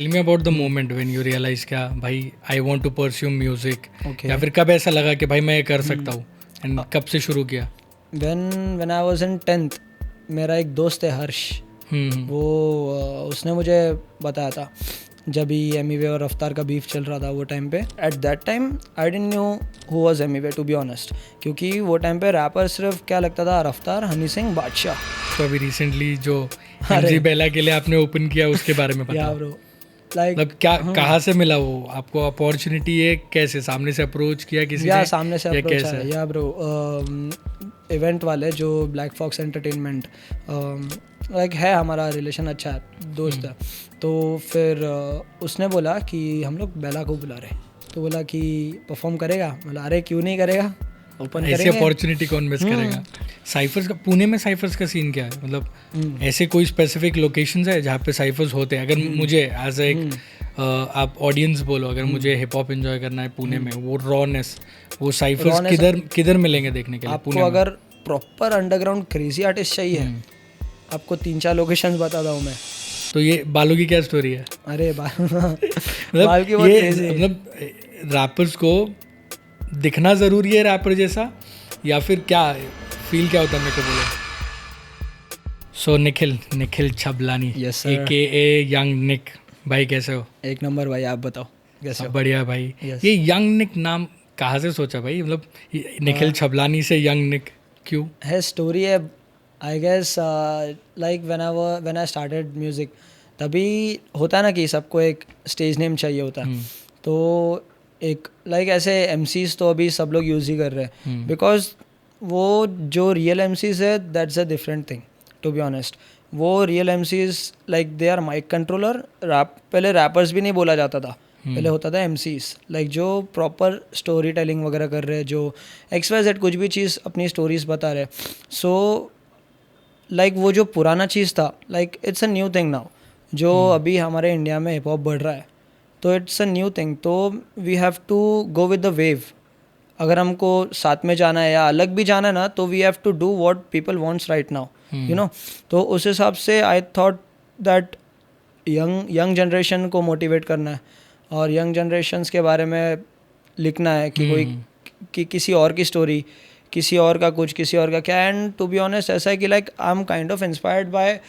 Tell me about the moment when you realise क्या भाई I want to pursue music, Okay. या फिर कब ऐसा लगा कि भाई मैं ये कर सकता हूँ एंड कब से शुरू किया? when I was in 10th, मेरा एक दोस्त है हर्ष, वो उसने मुझे बताया था जब भी एमीवे और रफ्तार का बीफ चल रहा था वो टाइम पे. At that time I didn't knew who was Emiway, to be honest, क्योंकि वो टाइम पे रैपर सिर्फ क्या लगता था, रफ्तार, हनी सिंह, बादशाह. तो अभी रिसेंटली जो एमजी बेला के लिए आपने ओपन किया उसके बारे में या बताओ. ब्रो, लाइक मतलब क्या कहाँ से मिला वो आपको अपॉर्चुनिटी? है कैसे सामने से अप्रोच किया किसी या ने सामने से या अप्रोच कैसे? आया. या ब्रो, इवेंट वाले जो ब्लैक फॉक्स एंटरटेनमेंट, लाइक है, हमारा रिलेशन अच्छा है, दोस्त है. तो फिर उसने बोला कि हम लोग बेला को बुला रहे हैं, तो बोला कि परफॉर्म करेगा. बोला अरे क्यों नहीं करेगा, ओपन ऐसी करेंगे. अपॉर्चुनिटी कौन मिस करेगा? साइफर्स का, पुणे में साइफर्स का सीन क्या है? मतलब ऐसे कोई स्पेसिफिक लोकेशंस है जहाँ पे साइफर्स होते हैं? अगर मुझे एज एक आप ऑडियंस बोलो, अगर मुझे हिप हॉप एंजॉय करना है पुणे में, वो रॉनेस, वो साइफर्स किधर मिलेंगे देखने के लिए आपको पुणे में? अगर प्रॉपर अंडरग्राउंड क्रेजी आर्टिस्ट चाहिए, आपको 3-4 लोकेशंस बताता हूँ मैं. तो ये बालू की क्या स्टोरी है? अरे बाल की मतलब बहुत ये क्रेजी है. मतलब रैपर्स को दिखना ज़रूरी है रैपर जैसा, या फिर क्या फील क्या होता है? मेरे को बोलो. So Nikhil Chhablani, Yes, sir. AKA young Nick, भाई कैसे हो? एक नंबर भाई, आप बताओ कैसे सब हो? बढ़िया भाई. Yes. ये यंग निक नाम कहाँ से सोचा भाई? मतलब निखिल छबलानी से यंग निक क्यों? है स्टोरी है, I guess. Like when I started music, तभी होता है ना कि सबको एक स्टेज नेम चाहिए होता है. तो एक लाइक ऐसे MCs तो अभी सब लोग यूज़ ही कर रहे हैं, बिकॉज वो जो रियल MCs है, that's a different thing, to be honest. वो real MCs like they are mic controller. पहले रैपर्स भी नहीं बोला जाता था, पहले होता था MCs, लाइक जो प्रॉपर स्टोरी टेलिंग वगैरह कर रहे हैं, जो XYZ कुछ भी चीज़ अपनी स्टोरीज बता रहे. सो लाइक वो जो पुराना चीज़ था, like it's a new thing now, जो अभी हमारे इंडिया में हिप हॉप बढ़ रहा है, तो इट्स अ न्यू थिंग. तो we have to go with the wave. अगर हमको साथ में जाना है या अलग भी जाना है ना, तो we have to do what people wants right now, you know. तो उस हिसाब से I thought that young generation को मोटिवेट करना है और यंग जनरेशन्स के बारे में लिखना है कि कोई किसी और की स्टोरी, किसी और का कुछ, किसी और का क्या. एंड टू बी ऑनेस्ट ऐसा है कि like I am kind of inspired by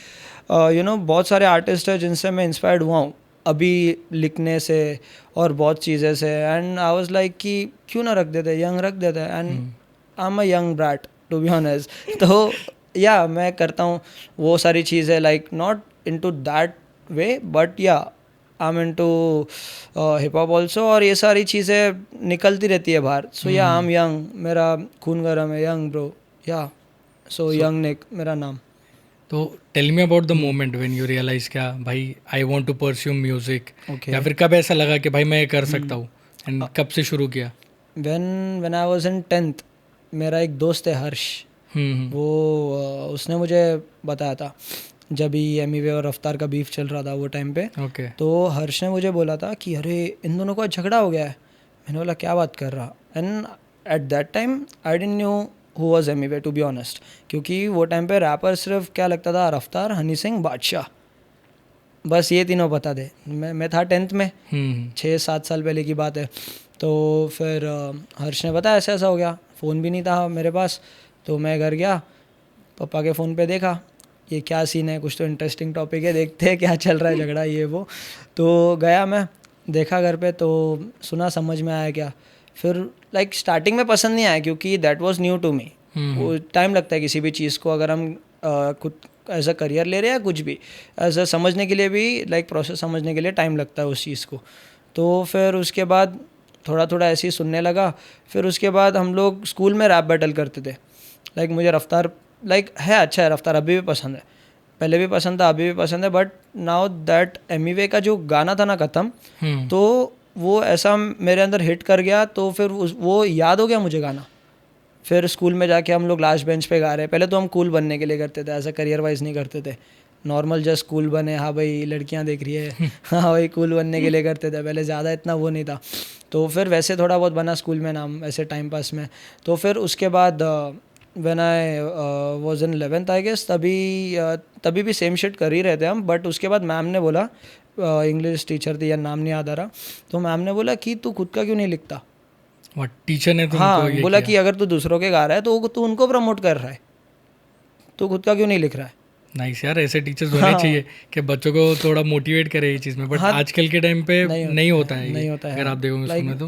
बहुत सारे आर्टिस्ट हैं जिनसे मैं इंस्पायर्ड हुआ हूँ अभी लिखने से और बहुत चीज़ें से. एंड आई वाज लाइक कि क्यों ना रख देते, यंग रख देते. And I am a young brat, to be honest. तो या मैं करता हूँ वो सारी चीज़ें, like not into that way, but yeah I am into hip hop also, और ये सारी चीज़ें निकलती रहती है बाहर. सो या आई एम यंग, मेरा खून गर्म है, यंग ब्रो. या सो यंग निक मेरा नाम. तो tell me about the moment when you realise क्या भाई I want to pursue music, Okay. या फिर कब ऐसा लगा कि भाई मैं ये कर सकता हूँ एंड कब से शुरू किया? when I was in 10th, मेरा एक दोस्त है हर्ष, वो उसने मुझे बताया था जब भी एमीवे और रफ्तार का बीफ चल रहा था वो टाइम पे. ओके. तो हर्ष ने मुझे बोला था कि अरे इन दोनों का झगड़ा हो गया है. मैंने बोला क्या बात कर रहा. And at that time I didn't knew who was Emiway, to be honest, क्योंकि वो टाइम पे रैपर सिर्फ क्या लगता था, रफ्तार, हनी सिंह, बादशाह, बस ये तीनों पता थे. मैं था 10th में, 6-7 साल पहले की बात है. तो फिर हर्ष ने बताया ऐसा ऐसा हो गया. फ़ोन भी नहीं था मेरे पास, तो मैं घर गया, पापा के फ़ोन पे देखा ये क्या सीन है, कुछ तो इंटरेस्टिंग टॉपिक है, देखते हैं क्या चल रहा है, झगड़ा ये वो. तो गया मैं, देखा घर पे, तो सुना, समझ में आया क्या. फिर लाइक स्टार्टिंग में पसंद नहीं आया क्योंकि that was new to me. वो टाइम लगता है किसी भी चीज़ को, अगर हम खुद एज अ करियर ले रहे हैं, कुछ भी एज अ समझने के लिए भी, लाइक प्रोसेस समझने के लिए टाइम लगता है उस चीज़ को. तो फिर उसके बाद थोड़ा थोड़ा ऐसे ही सुनने लगा. फिर उसके बाद हम लोग स्कूल में रैप बैटल करते थे. लाइक मुझे रफ्तार लाइक है, अच्छा है रफ्तार, अभी भी पसंद है, पहले भी पसंद था, अभी भी पसंद है. बट नाउ दैट एमीवे का जो गाना था ना खत्म, तो वो ऐसा मेरे अंदर हिट कर गया. तो फिर वो याद हो गया मुझे गाना. फिर स्कूल में जाके हम लोग लास्ट बेंच पे गा रहे हैं. पहले तो हम कूल बनने के लिए करते थे, ऐसा करियर वाइज नहीं करते थे. नॉर्मल जस्ट कूल बने, हाँ भाई लड़कियां देख रही है, हाँ भाई कूल बनने के लिए करते थे पहले. ज़्यादा इतना वो नहीं था. तो फिर वैसे थोड़ा बहुत बना स्कूल में नाम, ऐसे टाइम पास में. तो फिर उसके बाद when I was in 11th I guess, तभी भी सेम शिट कर ही रहे थे हम. बट उसके बाद मैम ने बोला, इंग्लिश टीचर थी या नाम नहीं याद आ रहा, तो मैम ने बोला कि तू खुद का क्यों नहीं लिखता. टीचर ने तुमको हाँ, ये बोला किया? कि अगर तू दूसरों के गा रहा है तो तू उनको प्रमोट कर रहा है, तू खुद का क्यों नहीं लिख रहा है. नाइस यार, ऐसे टीचर्स होने चाहिए कि बच्चों को थोड़ा मोटिवेट करे ये चीज़ में. बट आजकल के टाइम पे नहीं होता है नहीं ये. होता है. अगर आप देखोगे स्कूल में तो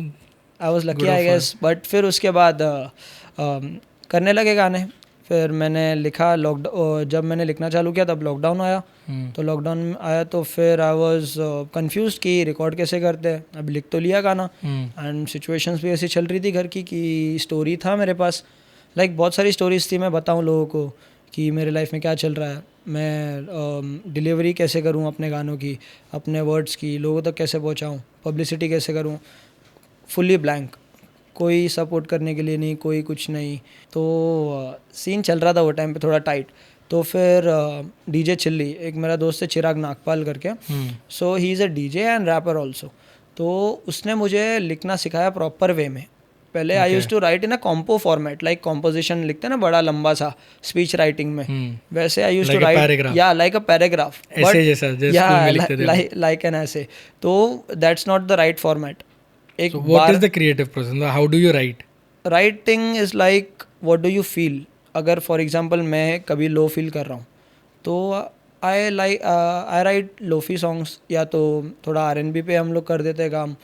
I was lucky I guess. But फिर उसके बाद करने लगे गाने. फिर मैंने लिखा, जब मैंने लिखना चालू किया तब लॉकडाउन आया. तो लॉकडाउन आया तो फिर आई वाज कंफ्यूज्ड कि रिकॉर्ड कैसे करते हैं. अब लिख तो लिया गाना, एंड सिचुएशंस भी ऐसी चल रही थी घर की कि स्टोरी था मेरे पास. लाइक बहुत सारी स्टोरीज थी, मैं बताऊं लोगों को कि मेरे लाइफ में क्या चल रहा है, मैं डिलीवरी कैसे करूं अपने गानों की, अपने वर्ड्स की लोगों तक कैसे पहुंचाऊं, पब्लिसिटी कैसे करूं. फुल्ली ब्लैंक, कोई सपोर्ट करने के लिए नहीं, कोई कुछ नहीं. तो सीन चल रहा था वो टाइम पे थोड़ा टाइट. तो फिर डीजे चिल्ली, एक मेरा दोस्त है चिराग नागपाल करके, so he is a DJ and rapper also. तो उसने मुझे लिखना सिखाया प्रॉपर वे में. पहले I use to write in a compo format, like composition लिखते हैं ना बड़ा लंबा सा स्पीच राइटिंग में, वैसे आई यूज टू राइट या like a paragraph, like an ऐसे. तो that's not the right format. So what is the creative process? How do you write? Writing is like what do you feel. अगर for example मैं कभी low feel कर रहा हूँ तो आई right lofi songs, या तो थोड़ा R&B पे हम लोग कर देते हैं काम.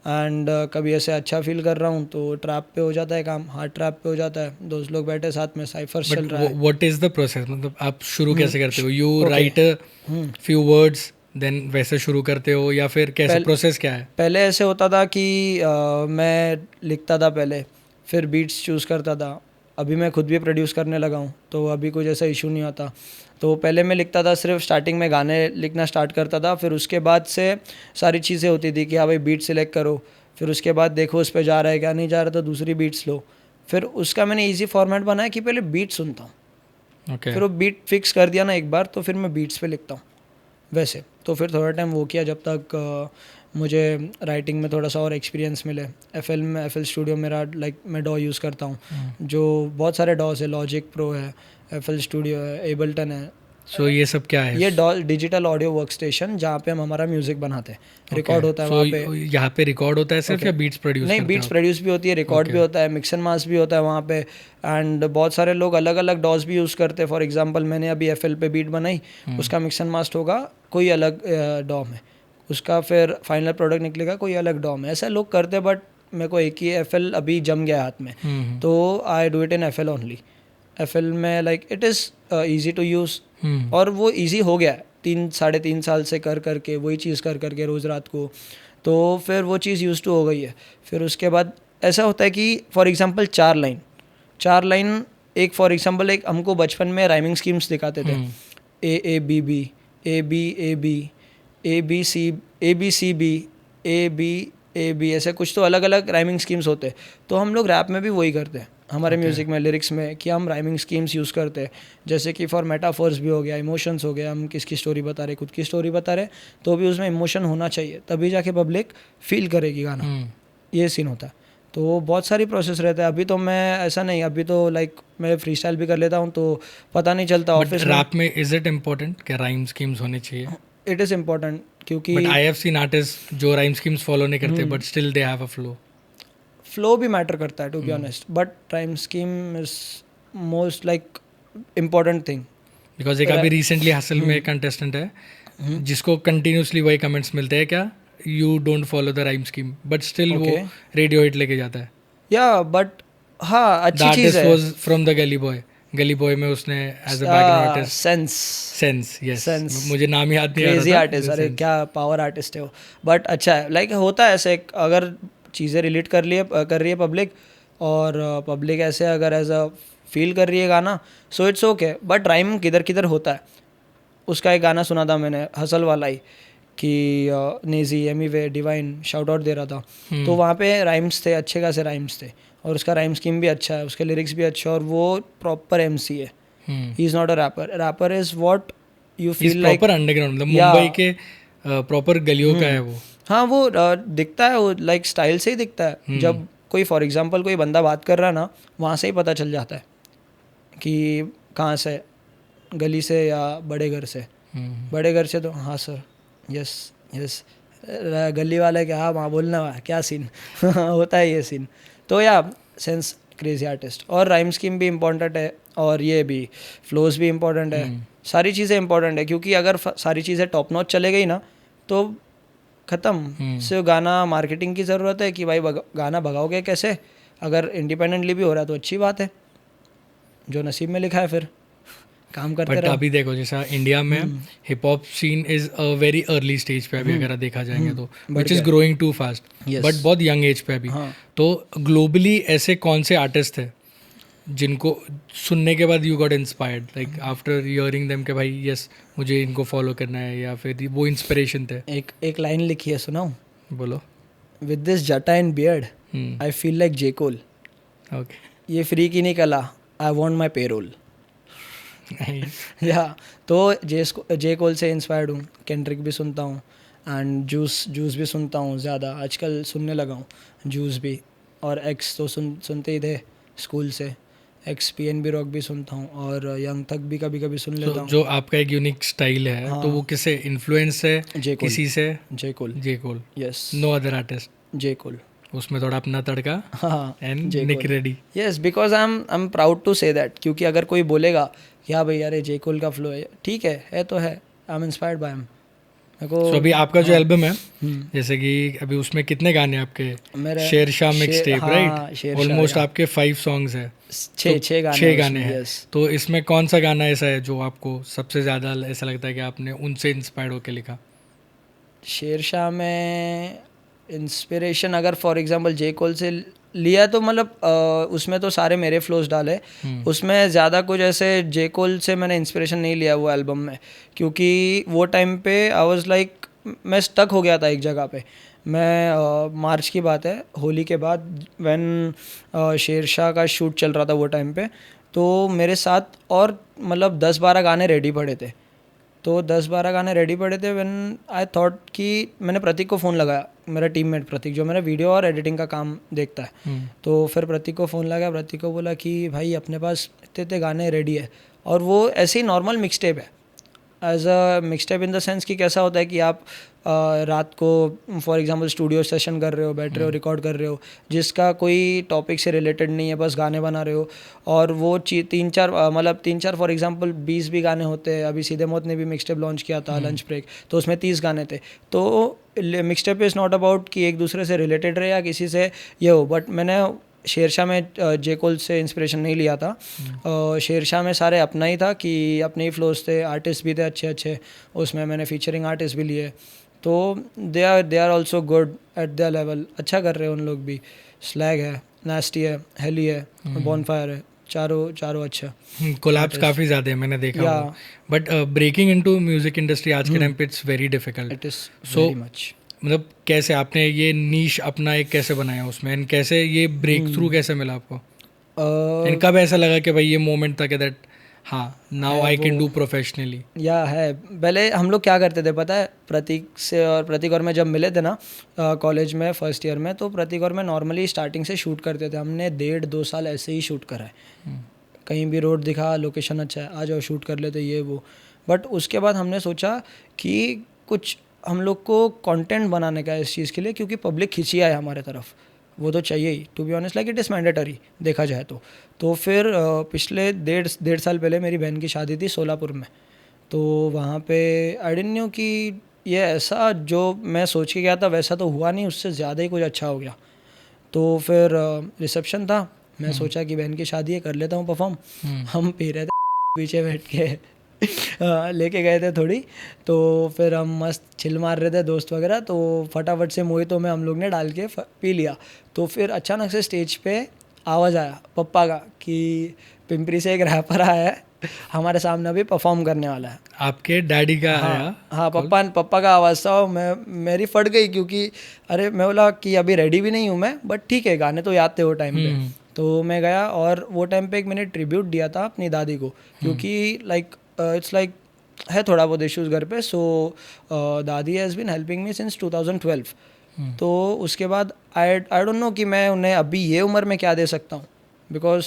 एंड कभी ऐसे अच्छा फील कर रहा हूँ तो ट्रैप पे हो जाता है काम, हार्ड ट्रैप पे हो जाता है. दोस्त लोग बैठे साथ में, साइफर्स चल रहा है. What is the process? मतलब आप शुरू कैसे करते हो? You write few words then वैसे शुरू करते हो, या फिर कैसे प्रोसेस क्या है? पहले ऐसे होता था कि मैं लिखता था पहले, फिर बीट्स चूज़ करता था. अभी मैं खुद भी प्रोड्यूस करने लगा हूँ तो अभी कुछ ऐसा इशू नहीं आता. तो पहले मैं लिखता था, सिर्फ स्टार्टिंग में गाने लिखना स्टार्ट करता था. फिर उसके बाद से सारी चीज़ें होती थी कि हाँ भाई बीट सिलेक्ट करो, फिर उसके बाद देखो उस पर जा रहा है क्या, नहीं जा रहा तो दूसरी बीट्स लो. फिर उसका मैंने ईजी फॉर्मेट बनाया कि पहले बीट सुनता हूँ, फिर वो बीट फिक्स कर दिया ना एक बार, तो फिर मैं बीट्स पे लिखता हूँ वैसे. तो फिर थोड़ा टाइम वो किया जब तक मुझे राइटिंग में थोड़ा सा और एक्सपीरियंस मिले. FL स्टूडियो मेरा, लाइक मैं डॉ यूज़ करता हूँ, जो बहुत सारे डॉस है, लॉजिक प्रो है, FL स्टूडियो है, एबल्टन है. सो ये सब क्या है? ये डॉ डिजिटल ऑडियो वर्क स्टेशन, जहाँ पे हम हमारा म्यूजिक बनाते हैं. रिकॉर्ड होता है वहाँ पे. यहाँ पे रिकॉर्ड होता है सिर्फ, या बीट्स प्रोड्यूस? नहीं, बीट्स प्रोड्यूस भी होती है, रिकॉर्ड भी होता है, मिक्स एंड मास भी होता है वहाँ पे. एंड बहुत सारे लोग अलग अलग डॉस भी यूज़ करते हैं. फॉर एग्जांपल मैंने अभी FL पे बीट बनाई, उसका मिक्स एंड मास्ट होगा कोई अलग डॉ में, उसका फिर फाइनल प्रोडक्ट निकलेगा कोई अलग डॉ में. ऐसा लोग करते हैं, बट मेरे को एक ही FL अभी जम गया हाथ में, तो I do it in FL only. FL में like it is easy to use, और वो ईजी हो गया है 3-3.5 साल से कर करके, वही चीज़ कर करके रोज़ रात को. तो फिर वो चीज़ यूज टू हो गई है. फिर उसके बाद ऐसा होता है कि फॉर एग्जांपल 4 लाइन एक, फॉर एग्जांपल एक हमको बचपन में राइमिंग स्कीम्स दिखाते थे, AABB, AB ABC, ABCB, AB, ऐसे कुछ तो अलग अलग राइमिंग स्कीम्स होते हैं. तो हम लोग रैप में भी वही करते हैं हमारे म्यूज़िक में, लिरिक्स में, कि हम राइमिंग स्कीम्स यूज़ करते हैं. जैसे कि फॉर मेटाफोर्स भी हो गया, इमोशंस हो गया, हम किसकी स्टोरी बता रहे, खुद की स्टोरी बता रहे, तो भी उसमें इमोशन होना चाहिए, तभी जाके पब्लिक फील करेगी गाना. ये सीन होता है. तो बहुत सारी प्रोसेस रहता है. अभी तो मैं ऐसा नहीं, अभी तो लाइक मैं फ्री स्टाइल भी कर लेता हूँ, तो पता नहीं चलता. ऑफिस रैप में इज इट इम्पोर्टेंट कि राइम स्कीम्स होनी चाहिए? इट इज़ इम्पोर्टेंट, क्योंकि but I have seen artist जो राइम स्कीम्स फॉलो नहीं करते, but still they have a flow भी मैटर करता है to be honest. But rhyme scheme is most like important thing. Because एक अभी रिसेंटली हसल में कंटेस्टेंट है जिसको कंटिन्यूसली वही कमेंट्स मिलते हैं, क्या you don't follow the rhyme scheme, but still वो रेडियो हिट लेके जाता है. या बट हाँ, अच्छी चीज़ है. Was from the Gully Boy में उसने as a background artist sense yes, मुझे नाम याद नहीं आ रहा था. क्रेजी आर्टिस्ट, अरे क्या पावर आर्टिस्ट है वो. बट अच्छा है, लाइक होता है ऐसे, अगर चीज़ें रिलेट कर रही है पब्लिक, और पब्लिक ऐसे अगर एज अ फील कर रही है गाना, so it's okay. But rhyme किधर किधर होता है. उसका एक गाना सुना था मैंने, हसल वाला ही, कि नेजी, एमीवे, डिवाइन शाउट आउट दे रहा था, तो वहाँ पे राइम्स थे, अच्छे खासे राइम्स थे, और उसका राइम स्कीम भी अच्छा है, उसके लिरिक्स भी अच्छे, और वो प्रॉपर MC है. He is not a rapper is what you feel like. Proper underground, मतलब मुंबई के प्रॉपर गलियों का है वो. हाँ, वो दिखता है, वो लाइक स्टाइल से ही दिखता है. जब कोई फॉर एग्जांपल कोई बंदा बात कर रहा है ना, वहाँ से ही पता चल जाता है कि कहाँ से, गली से या बड़े घर से। बड़े घर से तो हाँ सर, यस यस, गली वाला है कि हाँ वहाँ बोलना हुआ क्या सीन होता है ये सीन। तो या सेंस क्रेजी आर्टिस्ट। और राइम स्कीम भी इम्पोर्टेंट है, और ये भी फ्लोज भी इम्पोर्टेंट है, सारी चीज़ें इम्पोर्टेंट है, क्योंकि अगर सारी चीज़ें टॉप नॉच चले गई ना तो ख़त्म। सिर्फ गाना मार्केटिंग की ज़रूरत है कि भाई गाना भगाओगे कैसे, अगर इंडिपेंडेंटली भी हो रहा है तो अच्छी बात है, जो नसीब में लिखा है फिर काम करते रहो। अभी देखो जैसा इंडिया में hip hop scene is a very early stage पे अभी अगर देखा जाएंगे तो, which is growing too fast, but बहुत यंग एज पे अभी। तो ग्लोबली ऐसे कौन से आर्टिस्ट थे जिनको सुनने के बाद you got inspired, like after hearing them के भाई यस मुझे इनको फॉलो करना है, या फिर वो इंस्पिरेशन थे? एक लाइन लिखी है, सुनाऊं? बोलो। विद दिस जटा and beard I feel like J Cole. Okay, ये फ्री की नहीं कला, आई वांट माय पेरोल। या तो जे कोल से इंस्पायर्ड हूँ, केंड्रिक भी सुनता हूँ, एंड जूस भी सुनता हूँ ज़्यादा आजकल, सुनने लगा हूँ जूस भी। और एक्स तो सुनते ही थे स्कूल से, एक्स PNB रॉक भी सुनता हूँ, और यंग थक भी कभी कभी सुन लेता हूँ। जो आपका एक यूनिक स्टाइल है, तो वो किसे इन्फ्लुएंस है? किसी से? J Cole, yes, no other artist, J Cole. उसमें थोड़ा अपना तड़का। हाँ, and Nick ready. Yes, because I am proud to say that, क्योंकि अगर कोई बोलेगा कि हाँ भाई अरे जे कोल का फ्लो है, ठीक है तो है, I am inspired by him. तो अभी आपका जो एल्बम है, जैसे कि अभी उसमें कितने गाने आपके? Shershah mix tape, right? Almost आपके 5 सॉन्ग्स है, 6 गाने हैं। तो इसमें कौन सा गाना ऐसा है जो आपको सबसे ज़्यादा ऐसा लगता है कि आपने उनसे इंस्पायर्ड होकर लिखा? शेरशाह में इंस्पिरेशन अगर फॉर एग्जांपल जे कोल से लिया तो मतलब उसमें तो सारे मेरे फ्लोज डाले, उसमें ज़्यादा कुछ ऐसे जे कोल से मैंने इंस्पिरेशन नहीं लिया वो एल्बम में, क्योंकि वो टाइम पे आई वाज लाइक मैं स्टक हो गया था एक जगह पे। मैं मार्च की बात है, होली के बाद, व्हेन शेरशाह का शूट चल रहा था वो टाइम पे, तो मेरे साथ और मतलब 10-12 गाने रेडी पड़े थे। तो 10-12 गाने रेडी पड़े थे, व्हेन आई थॉट कि मैंने प्रतीक को फ़ोन लगाया, मेरा टीममेट प्रतीक जो मेरा वीडियो और एडिटिंग का काम देखता है। तो फिर प्रतीक को फ़ोन लगाया, प्रतीक को बोला कि भाई अपने पास इतने गाने रेडी है, और वो ऐसे ही नॉर्मल मिक्स टेप है, as a mix tape in the sense कि कैसा होता है कि आप रात को फॉर एग्जांपल स्टूडियो सेशन कर रहे हो, बैठ रहे हो, रिकॉर्ड कर रहे हो, जिसका कोई टॉपिक से रिलेटेड नहीं है, बस गाने बना रहे हो, और वो 3-4 फॉर एग्जांपल 20 भी गाने होते हैं। अभी सीधे मौत ने भी मिक्स टेप लॉन्च किया था लंच ब्रेक, तो उसमें 30 गाने थे। तो mix tape is not about कि एक दूसरे से रिलेटेड रहे या किसी से ये हो, बट मैंने शेरशाह में जे कोल से इंस्पिरेशन नहीं लिया था। शेरशाह में सारे अपना ही था, कि अपने ही फ्लोज थे, आर्टिस्ट भी थे अच्छे अच्छे, उसमें मैंने फीचरिंग आर्टिस्ट भी लिए, तो they are also good at their level, अच्छा कर रहे हैं उन लोग भी। स्लैग है, नास्टी है, हेली है, बॉनफायर है, चारों अच्छा। कोलैब्स काफ़ी ज़्यादा है मैंने देखा, but breaking into music industry आज के टाइम पे it's very difficult. It is very much. मतलब कैसे आपने ये नीश अपना एक कैसे बनाया उसमें, एंड कैसे ये ब्रेक थ्रू कैसे मिला आपको, एंड कब ऐसा लगा कि भाई ये मोमेंट था कि दैट हाँ now I can do professionally? या है, पहले हम लोग क्या करते थे पता है, प्रतीक और मैं जब मिले थे ना कॉलेज में फर्स्ट ईयर में, तो प्रतीक और मैं नॉर्मली स्टार्टिंग से शूट करते थे। हमने 1.5-2 साल ऐसे ही शूट करा है, कहीं भी रोड दिखा, लोकेशन अच्छा है, आ जाओ शूट कर लेते, ये वो। बट उसके बाद हमने सोचा कि कुछ हम लोग को कंटेंट बनाने का है इस चीज़ के लिए, क्योंकि पब्लिक खिंची है हमारे तरफ, वो तो चाहिए ही, to be honest, like it is mandatory देखा जाए तो फिर पिछले 1.5 साल पहले मेरी बहन की शादी थी सोलापुर में, तो वहाँ पे आई डिडंट न्यू कि ये ऐसा जो मैं सोच के गया था वैसा तो हुआ नहीं, उससे ज़्यादा ही कुछ अच्छा हो गया। तो फिर रिसेप्शन था, मैं सोचा कि बहन की शादी है, कर लेता हूँ परफॉर्म। हम पी रहे थे पीछे बैठ के लेके गए थे थोड़ी, तो फिर हम मस्त चिल मार रहे थे दोस्त वगैरह, तो फटाफट से मोहितों में हम लोग ने डाल के पी लिया। तो फिर अचानक से स्टेज पे आवाज़ आया पप्पा का कि पिंपरी से एक रैपर आया है, हमारे सामने अभी परफॉर्म करने वाला है। आपके डैडी का आया? हाँ, पप्पा का आवाज़ था। मेरी फट गई, क्योंकि अरे मैं बोला कि अभी रेडी भी नहीं हूँ मैं, बट ठीक है गाने तो याद थे वो टाइम पे। तो मैं गया, और वो टाइम पे एक मैंने ट्रिब्यूट दिया था अपनी दादी को, क्योंकि लाइक इट्स लाइक है थोड़ा बहुत इश्यूज़ घर पे, सो दादी has been helping me since 2012। तो उसके बाद आई डोंट नो कि मैं उन्हें अभी ये उम्र में क्या दे सकता हूँ, बिकॉज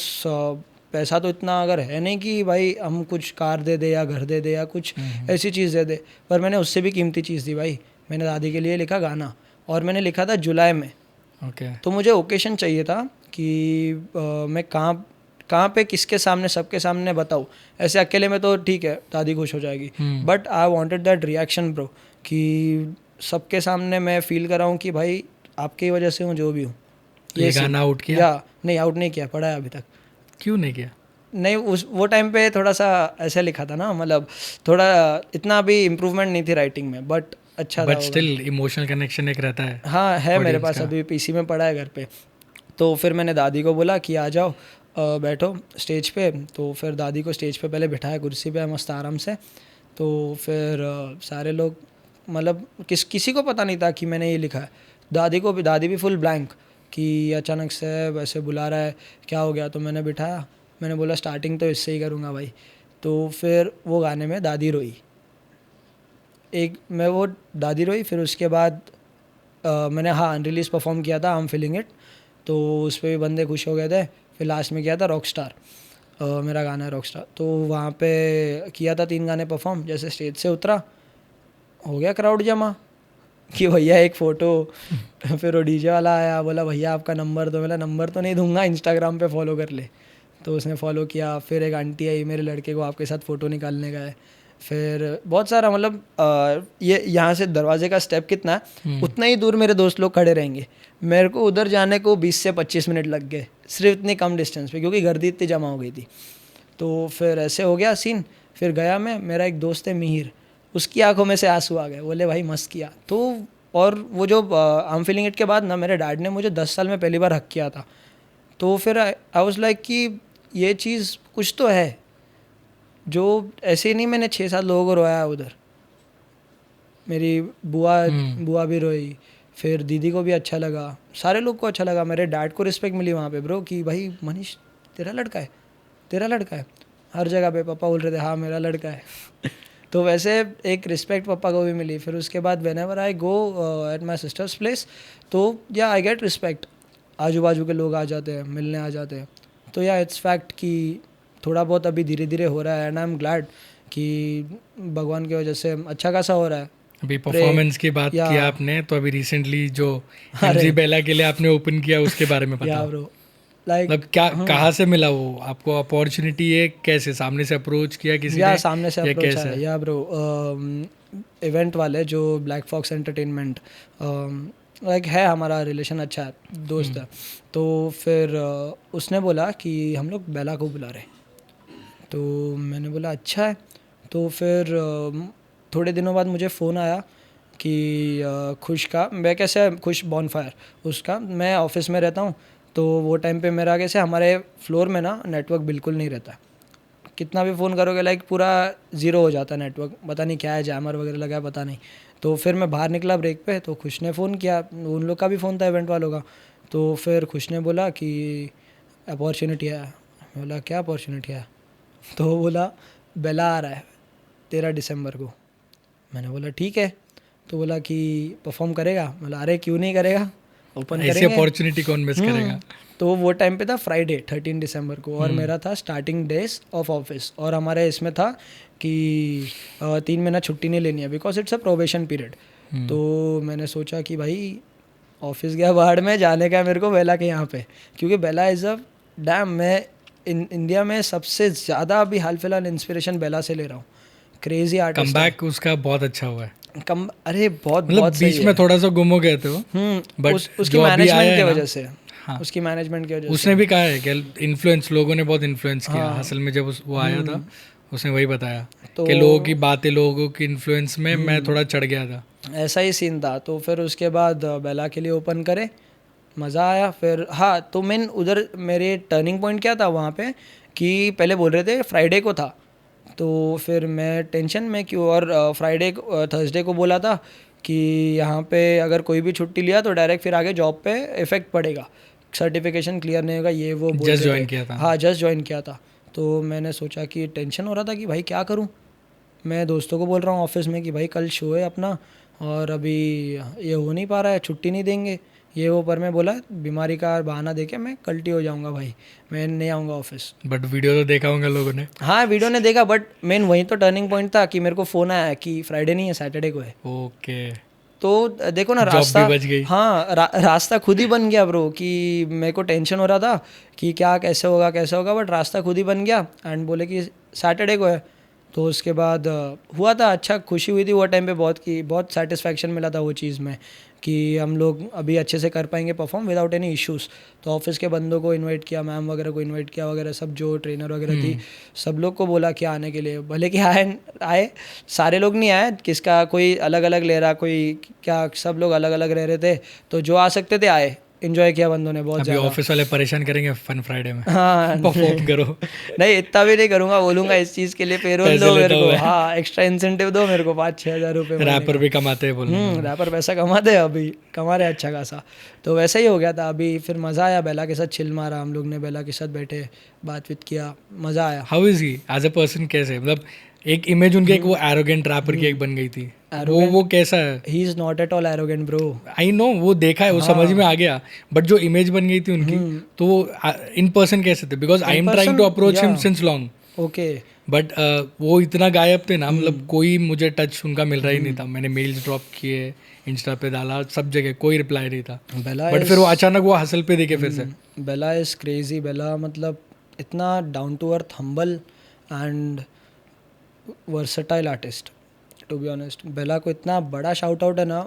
पैसा तो इतना अगर है नहीं कि भाई हम कुछ कार दे दे या घर दे दे या कुछ ऐसी चीज़ दे दे, पर मैंने उससे भी कीमती चीज़ दी भाई। मैंने दादी के लिए लिखा गाना, और मैंने लिखा था जुलाई में। ओके। तो मुझे ओकेशन चाहिए था कि मैं कहाँ पे किसके सामने, सबके सामने बताऊँ। ऐसे अकेले में तो ठीक है, दादी खुश हो जाएगी, but I wanted that reaction bro, कि सबके सामने मैं फील कर रहा हूँ कि भाई आपकी वजह से हूँ जो भी हूँ। ये गाना आउट किया? या नहीं, आउट नहीं किया, पढ़ा है अभी तक। क्यों नहीं किया? नहीं, वो टाइम पे थोड़ा सा ऐसे लिखा था ना, मतलब थोड़ा इतना भी इम्प्रूवमेंट नहीं थी राइटिंग में, बट अच्छा था। बट स्टिल इमोशनल कनेक्शन एक रहता है। हाँ है मेरे पास, अभी पीसी में पड़ा है घर पे। तो फिर मैंने दादी को बोला कि आ जाओ बैठो स्टेज पे। तो फिर दादी को स्टेज पे पहले बिठाया कुर्सी पे मस्त आराम से। तो फिर सारे लोग, मतलब किसी को पता नहीं था कि मैंने ये लिखा है। दादी भी फुल ब्लैंक कि अचानक से वैसे बुला रहा है, क्या हो गया। तो मैंने बिठाया, मैंने बोला स्टार्टिंग तो इससे ही करूँगा भाई। तो फिर वो गाने में दादी रोई, दादी रोई। फिर उसके बाद मैंने अनरिलीज परफॉर्म किया था, आई एम फीलिंग इट। तो उस पर भी बंदे खुश हो गए थे। फिर लास्ट में किया था रॉकस्टार, मेरा गाना है रॉकस्टार। तो वहाँ पे किया था 3 गाने परफॉर्म। जैसे स्टेज से उतरा, हो गया क्राउड जमा कि भैया एक फ़ोटो। फिर वो डीजे वाला आया, बोला भैया आपका नंबर दो। मेरा नंबर तो नहीं दूंगा, इंस्टाग्राम पे फॉलो कर ले। तो उसने फॉलो किया। फिर एक आंटी आई, मेरे लड़के को आपके साथ फ़ोटो निकालने का है। फिर बहुत सारा, मतलब ये यहाँ से दरवाजे का स्टेप कितना है, उतना ही दूर मेरे दोस्त लोग खड़े रहेंगे। मेरे को उधर जाने को 20 से 25 मिनट लग गए, सिर्फ इतनी कम डिस्टेंस पे, क्योंकि गर्दी इतनी जमा हो गई थी। तो फिर ऐसे हो गया सीन। फिर गया मैं, मेरा एक दोस्त है मिहिर, उसकी आंखों में से आंसू आ गए, बोले भाई मस्त किया। तो और वो जो आई एम फीलिंग इट के बाद ना, मेरे डैड ने मुझे 10 साल में पहली बार हक किया था। तो फिर आई वाज लाइक कि ये चीज़ कुछ तो है, जो ऐसे ही नहीं मैंने 6-7 लोगों को रोया उधर। मेरी बुआ भी रोई, फिर दीदी को भी अच्छा लगा, सारे लोग को अच्छा लगा। मेरे डैड को रिस्पेक्ट मिली वहाँ पे ब्रो, कि भाई मनीष तेरा लड़का है, तेरा लड़का है। हर जगह पे पापा बोल रहे थे हाँ मेरा लड़का है। तो वैसे एक रिस्पेक्ट पापा को भी मिली। फिर उसके बाद whenever I go at my sisters place, तो या आई गेट रिस्पेक्ट। आजू बाजू के लोग आ जाते हैं, मिलने आ जाते हैं। तो या इट्स फैक्ट कि थोड़ा बहुत अभी धीरे धीरे हो रहा है, एंड आई एम ग्लैड कि भगवान की वजह से अच्छा खासा हो रहा है। अभी परफॉर्मेंस की बात की आपने, तो अभी रिसेंटली जो एमजी बेला के लिए आपने ओपन किया उसके बारे में बताओ। ब्रो लाइक मतलब क्या, कहाँ से मिला वो आपको अपॉर्चुनिटी है? कैसे सामने से अप्रोच किया किसी ने? सामने से अप्रोच आया या ब्रो। इवेंट वाले जो ब्लैक फॉक्स एंटरटेनमेंट, लाइक है हमारा रिलेशन अच्छा है, दोस्त है। तो फिर उसने बोला कि हम लोग बेला को बुला रहे। तो मैंने बोला अच्छा है। तो फिर थोड़े दिनों बाद मुझे फ़ोन आया कि खुश का, मैं कैसे खुश बॉनफायर उसका, मैं ऑफिस में रहता हूँ। तो वो टाइम पे मेरा कैसे, हमारे फ्लोर में ना नेटवर्क बिल्कुल नहीं रहता, कितना भी फ़ोन करोगे लाइक पूरा ज़ीरो हो जाता है नेटवर्क, पता नहीं क्या है, जैमर वगैरह लगा है पता नहीं। तो फिर मैं बाहर निकला ब्रेक पे, तो खुश ने फ़ोन किया, उन लोग का भी फ़ोन था इवेंट वालों का। तो फिर खुश ने बोला कि अपॉर्चुनिटी है। मैं बोला क्या अपॉर्चुनिटी है? तो वो बोला बेला आ रहा है 13 दिसंबर को। मैंने बोला ठीक है। तो बोला कि परफॉर्म करेगा? बोला अरे क्यों नहीं करेगा, ओपन करेंगे। ऐसी अपॉर्चुनिटी कौन मिस करेगा। तो वो टाइम पे था फ्राइडे 13 दिसंबर को, और मेरा था स्टार्टिंग डेज ऑफ ऑफिस, और हमारे इसमें था कि 3 महीना छुट्टी नहीं लेनी है, because it's a probation period. तो मैंने सोचा कि भाई ऑफिस गया बाहर में, जाने का मेरे को बेला के यहाँ पे, क्योंकि बेला इज़ अ डैम, मैं इंडिया में सबसे ज़्यादा अभी हाल फिलहाल इंस्पिरेशन बेला से ले रहा हूँ। क्रेजी आर्टिस्ट, कमबैक उसका बहुत अच्छा हुआ है। अरे बहुत मतलब बहुत बीच में थोड़ा सा गुम हो गए थे वो, बट उसकी मैनेजमेंट की वजह से, उसकी मैनेजमेंट की वजह से। उसने भी कहा है कि इन्फ्लुएंस, लोगों ने बहुत इन्फ्लुएंस किया। असल में जब वो आया था उसने वही बताया कि लोगों की बातें, लोगों की इन्फ्लुएंस में मैं थोड़ा चढ़ गया था। ऐसा ही सीन था। तो फिर उसके बाद बेला के लिए ओपन करे, मज़ा आया। फिर हाँ, तो मैं उधर मेरे टर्निंग पॉइंट क्या था वहाँ पे कि पहले बोल रहे थे फ्राइडे को था, तो फिर मैं टेंशन में क्यों, और फ्राइडे थर्सडे को बोला था कि यहाँ पे अगर कोई भी छुट्टी लिया तो डायरेक्ट फिर आगे जॉब पे इफेक्ट पड़ेगा, सर्टिफिकेशन क्लियर नहीं होगा, ये वो बोल जस्ट ज्वाइन किया था। हाँ जस्ट ज्वाइन किया था। तो मैंने सोचा कि टेंशन हो रहा था कि भाई क्या करूँ। मैं दोस्तों को बोल रहा हूँ ऑफिस में कि भाई कल शो है अपना, और अभी ये हो नहीं पा रहा है, छुट्टी नहीं देंगे। ये वो, पर मैं बोला बीमारी का बहाना देके मैं कल्टी हो जाऊंगा भाई, मैं नहीं आऊँगा ऑफिस। बट वीडियो तो देखा होगा लोगों ने। हाँ वीडियो ने देखा, बट मेन वही तो टर्निंग पॉइंट था कि मेरे को फ़ोन आया कि फ्राइडे नहीं है, सैटरडे को है। ओके। तो देखो ना, जॉब रास्ता, भी बच गई। हाँ रास्ता खुद ही बन गया ब्रो, कि मेरे को टेंशन हो रहा था कि क्या कैसे होगा कैसे होगा, बट रास्ता खुद ही बन गया। एंड बोले कि सैटरडे को है, तो उसके बाद हुआ था, अच्छा खुशी हुई थी वो टाइम पे बहुत, कि बहुत सेटिस्फैक्शन मिला था वो चीज़ में, कि हम लोग अभी अच्छे से कर पाएंगे परफॉर्म विदाउट एनी इश्यूज़। तो ऑफिस के बंदों को इनवाइट किया, मैम वगैरह को इनवाइट किया वगैरह, सब जो ट्रेनर वगैरह थी सब लोग को बोला कि आने के लिए, भले कि आए सारे लोग नहीं आए, किसका कोई अलग अलग ले रहा, कोई क्या, सब लोग अलग अलग रह रहे थे, तो जो आ सकते थे आए, इन्जॉय किया बंदों ने बहुत अभी ज़्यादा। ऑफिस वाले परेशान करेंगे फन फ्राइडे में। हाँ परफॉर्म करो। नहीं इतना भी नहीं करूँगा, बोलूँगा इस चीज़ के लिए पेरोल पैसे दो लेता मेरे को, हूँ मैं। हाँ एक्स्ट्रा इंसेंटिव दो मेरे को 5-6 हज़ार रुपये महीने रैपर का। भी कमाते हैं बोलने का। रैपर पैसा कमाते हैं, अभी कमा रहे अच्छा खासा। तो वैसा ही हो गया था अभी, फिर मज़ा आया, बेला के साथ चिल मारा हम लोग ने, बेला के साथ बैठे बात वित किया, मज़ा आया। How is he as a person, कैसे, मतलब एक इमेज उनकी एक वो एरोगेंट रैपर की एक बन गई थी, वो कैसा है? He is not at all arrogant bro. I know, वो देखा है, वो समझ में आ गया, बट जो इमेज बन गई थी उनकी, तो वो इन पर्सन कैसे थे? Because I am trying to approach him since long, okay. But वो इतना गायब थे ना, मतलब कोई मुझे टच उनका मिल रहा ही नहीं था। मैंने मेल्स ड्रॉप किए, इंस्टा पे डाला, सब जगह कोई रिप्लाई नहीं था, बेला बट फिर वो अचानक वो हसल पे देखे फिर से। बेला इज़ क्रेजी। बेला मतलब इतना down to earth, humble and versatile artist, to be honest. Bella को इतना बड़ा शाउट आउट है ना,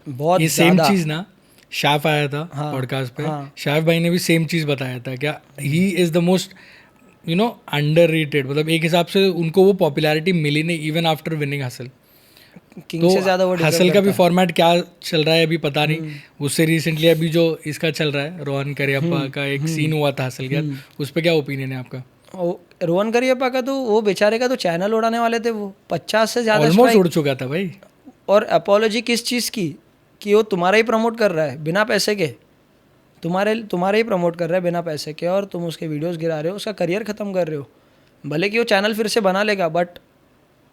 बहुत ये सेम ज़्यादा। चीज़ ना, शाफ आया था हाँ, पॉडकास्ट पे, हाँ। शाफ भाई ने भी सेम चीज़ बताया था, क्या he is the most under rated, मतलब एक हिसाब से उनको वो पॉपुलैरिटी मिली नहीं even after winning hustle. King से ज़्यादा वो तो हसल का भी फॉर्मेट क्या चल रहा है अभी पता नहीं। उससे रिसेंटली अभी जो इसका चल रहा है, रोहन करियप्पा का एक सीन हुआ था हसल के, उस पर क्या ओपिनियन है आपका? रोहन करियप्पा का तो, वो बेचारे का तो चैनल उड़ाने वाले थे वो, 50 से ज़्यादा ऑलमोस्ट उड़ चुका था भाई। और अपोलॉजी किस चीज़ की, कि वो तुम्हारा ही प्रमोट कर रहा है बिना पैसे के, तुम्हारे ही प्रमोट कर रहा है बिना पैसे के, और तुम उसके वीडियोस गिरा रहे हो, उसका करियर ख़त्म कर रहे हो। भले कि वो चैनल फिर से बना लेगा, but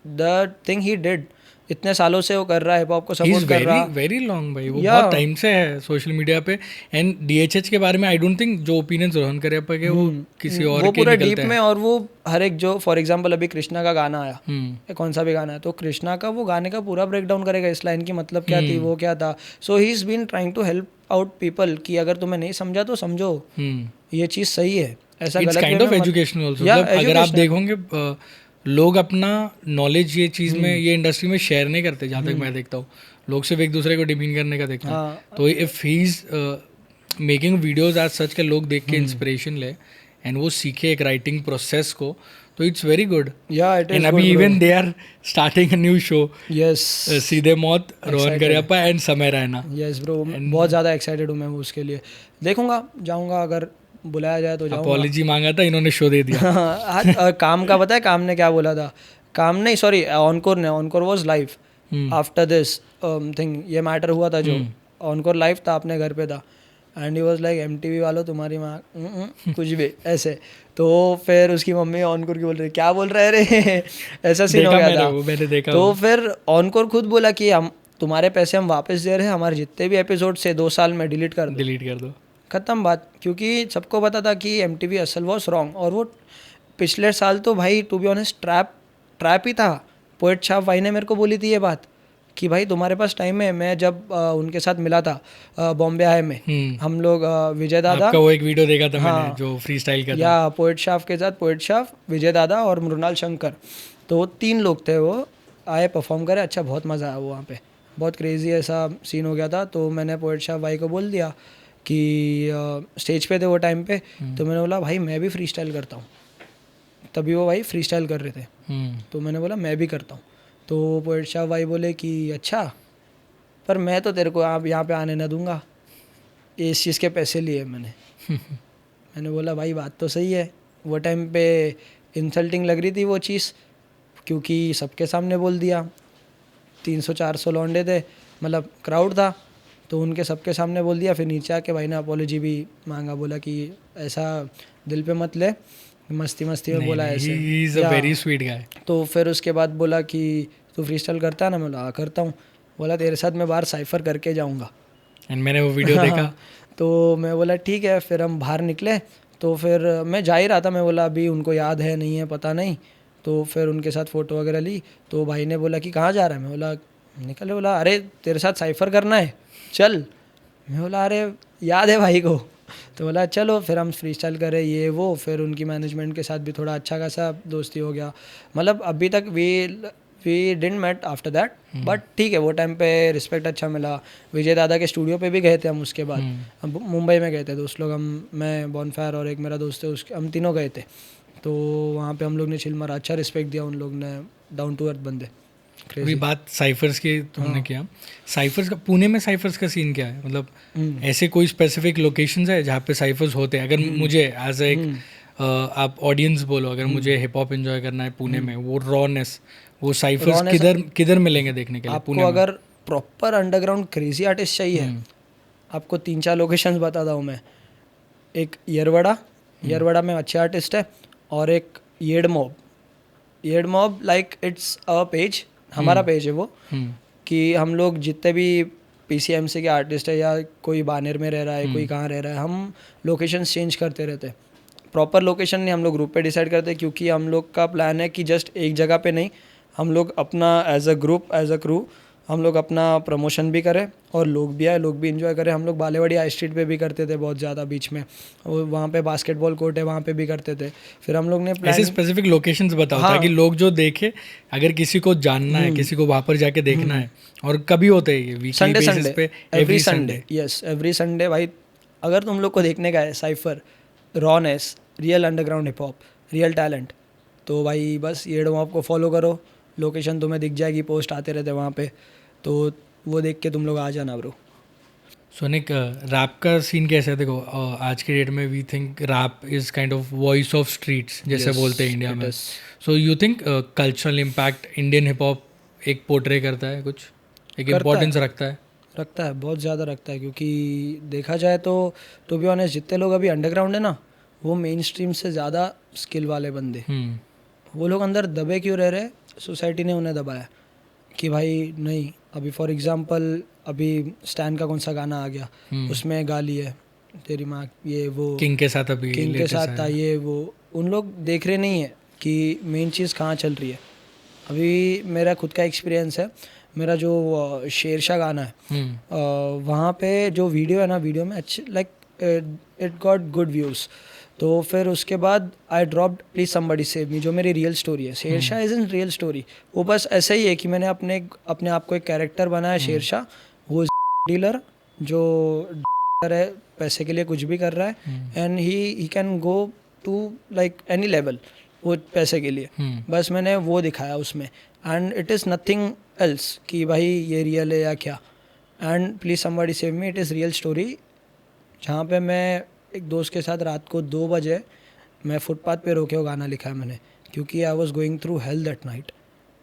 the thing he did, इतने सालों से वो कर रहा है, हिप हॉप को सपोर्ट कर रहा है। वेरी लॉन्ग भाई, वो बहुत टाइम से है सोशल मीडिया पे। एंड डीएचएच के बारे में आई डोंट थिंक जो ओपिनियंस रोहन करियप्पा के वो किसी और वो के पूरा निकलते डीप हैं। में, और वो हर एक, जो फॉर एग्जांपल अभी कृष्णा का गाना आया, कौन सा भी गाना है, तो कृष्णा का वो गाने का पूरा ब्रेक डाउन करेगा, इस लाइन की मतलब क्या थी, वो क्या था। So he is been trying to help out people, कि अगर तुम्हें नहीं समझा तो समझो, ये चीज़ सही है, ऐसा गलत काइंड ऑफ एजुकेशनल आल्सो। अगर आप देखोगे लोग अपना नॉलेज ये चीज़ में, ये इंडस्ट्री में शेयर नहीं करते, जहाँ तक मैं देखता हूँ, लोग सिर्फ एक दूसरे को डिमीन करने का देखते हैं। तो if he is making videos as such के लोग देख के इंस्पिरेशन ले एंड वो सीखे एक राइटिंग प्रोसेस को, तो इट्स वेरी गुड। एंड अभी even they are starting a new show, yes, सीधे मौत, रोहन करियप्पा एंड समय रैना। यस ब्रो, बहुत ज़्यादा एक्साइटेड हूँ मैं उसके लिए, देखूंगा, जाऊंगा, अगर बुलाया जाए तो जाऊंगा। अपॉलॉजी मांगा था, इन्होंने शो दे दिया। काम का पता है, काम ने क्या बोला था, काम नहीं sorry encore was live after this thing, ये मैटर हुआ था जो, ऑनकोर लाइव था, अपने घर पे था, and he was like MTV वालों तुम्हारी माँ कुछ भी ऐसे। तो फिर उसकी मम्मी ऑनकोर की बोल रही, क्या बोल रहे रे ऐसा सीन हो गया था। मैंने देखा। तो फिर ऑनकोर खुद बोला कि हम तुम्हारे पैसे हम वापस दे रहे हैं, हमारे जितने भी एपिसोड से 2 साल में डिलीट कर दो, ख़त्म बात। क्योंकि सबको पता था कि एमटीवी असल वॉज रॉन्ग, और वो पिछले साल तो भाई टू बी ऑनेस्ट ट्रैप ही था। पोएट छाप भाई ने मेरे को बोली थी ये बात कि भाई तुम्हारे पास टाइम है। मैं जब उनके साथ मिला था बॉम्बे आए में, हम लोग विजय दादा, आपका वो एक वीडियो देखा था मैंने जो फ्री स्टाइल का था, या पोएट शाफ के साथ, पोएट शाफ, विजय दादा और मृणाल शंकर, तो 3 लोग थे, वो आए परफॉर्म करे, अच्छा बहुत मज़ा आया वो, वहाँ पे बहुत क्रेजी ऐसा सीन हो गया था। तो मैंने पोएट शाफ भाई को बोल दिया कि स्टेज पे थे वो टाइम पे, तो मैंने बोला भाई मैं भी फ्री स्टाइल करता हूँ, तभी वो भाई फ्री स्टाइल कर रहे थे, तो मैंने बोला मैं भी करता हूँ। तो पोएट शाह भाई बोले कि अच्छा, पर मैं तो तेरे को आप यहाँ पे आने ना दूंगा, इस चीज़ के पैसे लिए मैंने। मैंने बोला भाई बात तो सही है, वो टाइम पे इंसल्टिंग लग रही थी वो चीज़, क्योंकि सबके सामने बोल दिया, 300-400 लौंडे थे, मतलब क्राउड था, तो उनके सबके सामने बोल दिया। फिर नीचे आके भाई ने अपॉलॉजी भी मांगा, बोला कि ऐसा दिल पे मत ले, मस्ती में बोला ऐसे। He is a very sweet guy. तो फिर उसके बाद बोला कि तू फ्री स्टाइल करता है ना, मैं बोला हाँ करता हूँ। बोला तेरे साथ मैं बाहर साइफर करके जाऊँगा। एंड मैंने वो वीडियो देखा। तो मैं बोला ठीक है, फिर हम बाहर निकले। तो फिर मैं जा ही रहा था, मैं बोला अभी उनको याद है नहीं है पता नहीं। तो फिर उनके साथ फ़ोटो वगैरह ली। तो भाई ने बोला कि कहाँ जा रहा है, मैं बोला निकल। बोला अरे तेरे साथ साइफ़र करना है चल। मैं बोला अरे याद है भाई को। तो बोला चलो, फिर हम फ्री स्टाइल करे ये वो। फिर उनकी मैनेजमेंट के साथ भी थोड़ा अच्छा खासा दोस्ती हो गया। मतलब अभी तक we didn't met after that, but ठीक है, वो टाइम पे रिस्पेक्ट अच्छा मिला। विजय दादा के स्टूडियो पे भी गए थे हम उसके बाद। हम मुंबई में गए थे दोस्त लोग, मैं बॉनफायर और एक मेरा दोस्त है उसके, हम तीनों गए थे। तो वहाँ पे हम लोग ने चिल मारा, अच्छा रिस्पेक्ट दिया उन लोग ने, डाउन टू अर्थ बंदे। अभी बात साइफर्स की तुमने किया, साइफर्स का पुणे में साइफर्स का सीन क्या है? मतलब ऐसे कोई स्पेसिफिक लोकेशंस है जहाँ पे साइफर्स होते हैं? अगर मुझे एज एक आप ऑडियंस बोलो, अगर मुझे हिप हॉप एंजॉय करना है पुणे में, वो रॉनेस, वो साइफर्स किधर किधर मिलेंगे देखने के लिए आपको? पुणे में? अगर प्रॉपर अंडरग्राउंड क्रेजी आर्टिस्ट चाहिए, आपको 3-4 लोकेशंस बताता हूँ मैं। एक येरवड़ा में अच्छे आर्टिस्ट है, और एक येड mob like it's a page, हमारा पेज है वो, कि हम लोग जितने भी PCMC के आर्टिस्ट है, या कोई बानेर में रह रहा है, कोई कहाँ रह रहा है, हम लोकेशन चेंज करते रहते हैं। प्रॉपर लोकेशन नहीं, हम लोग ग्रुप पे डिसाइड करते हैं, क्योंकि हम लोग का प्लान है कि जस्ट एक जगह पे नहीं, हम लोग अपना as a group, as a crew, हम लोग अपना प्रमोशन भी करें और लोग भी आए, लोग भी इंजॉय करें। हम लोग बालेवाड़ी हाई स्ट्रीट पे भी करते थे बहुत ज़्यादा बीच में, वहाँ पे बास्केटबॉल कोर्ट है, वहाँ पे भी करते थे। फिर हम लोग ने प्लान, ऐसे स्पेसिफिक लोकेशंस बताओ ताकि लोग जो देखे, अगर किसी को जानना है, किसी को वहाँ पर जाके देखना है, और कभी होते हैं ये वीकली बेसिस पे? Every Sunday, yes every Sunday भाई। अगर तुम लोग को देखने का है cipher, rawness, real underground hip hop, real talent, तो भाई बस ये डोम आपको फॉलो करो, लोकेशन तुम्हें दिख जाएगी, पोस्ट आते रहते वहाँ पे, तो वो देख के तुम लोग आ जाना ब्रो। सोनिक, रैप का सीन कैसा है? देखो आज के डेट में we think rap is kind of voice of streets जैसे बोलते हैं इंडिया में। So you think cultural impact Indian hip hop एक पोर्ट्रे करता है, कुछ एक इम्पोर्टेंस रखता है? रखता है, बहुत ज़्यादा रखता है, क्योंकि देखा जाए तो टू बी ऑनेस्ट जितने लोग अभी अंडरग्राउंड है ना, वो मेन स्ट्रीम से ज़्यादा स्किल वाले बंदे, वो लोग अंदर दबे क्यों रह रहे? सोसाइटी ने उन्हें दबाया कि भाई नहीं। अभी फॉर एग्जांपल अभी स्टैन का कौन सा गाना आ गया, उसमें गाली है, तेरी माँ, ये वो, किंग के साथ था ये वो। उन लोग देख रहे नहीं है कि मेन चीज़ कहाँ चल रही है। अभी मेरा खुद का एक्सपीरियंस है, मेरा जो शेरशाह गाना है, वहाँ पे जो वीडियो है ना, वीडियो में अच्छे like it got good views. तो फिर उसके बाद I dropped please somebody save me, जो मेरी रियल स्टोरी है। Shershah is in real story, वो बस ऐसे ही है कि मैंने अपने आप को एक कैरेक्टर बनाया शेरशाह, वो डीलर जो है, पैसे के लिए कुछ भी कर रहा है, and he can go to like any level वो पैसे के लिए। बस मैंने वो दिखाया उसमें, and it is nothing else कि भाई ये रियल है या क्या। And please somebody save me, it is real story, जहाँ पे मैं एक दोस्त के साथ रात को 2 बजे मैं फुटपाथ पे रोके वो गाना लिखा है मैंने, क्योंकि I was going through hell that night.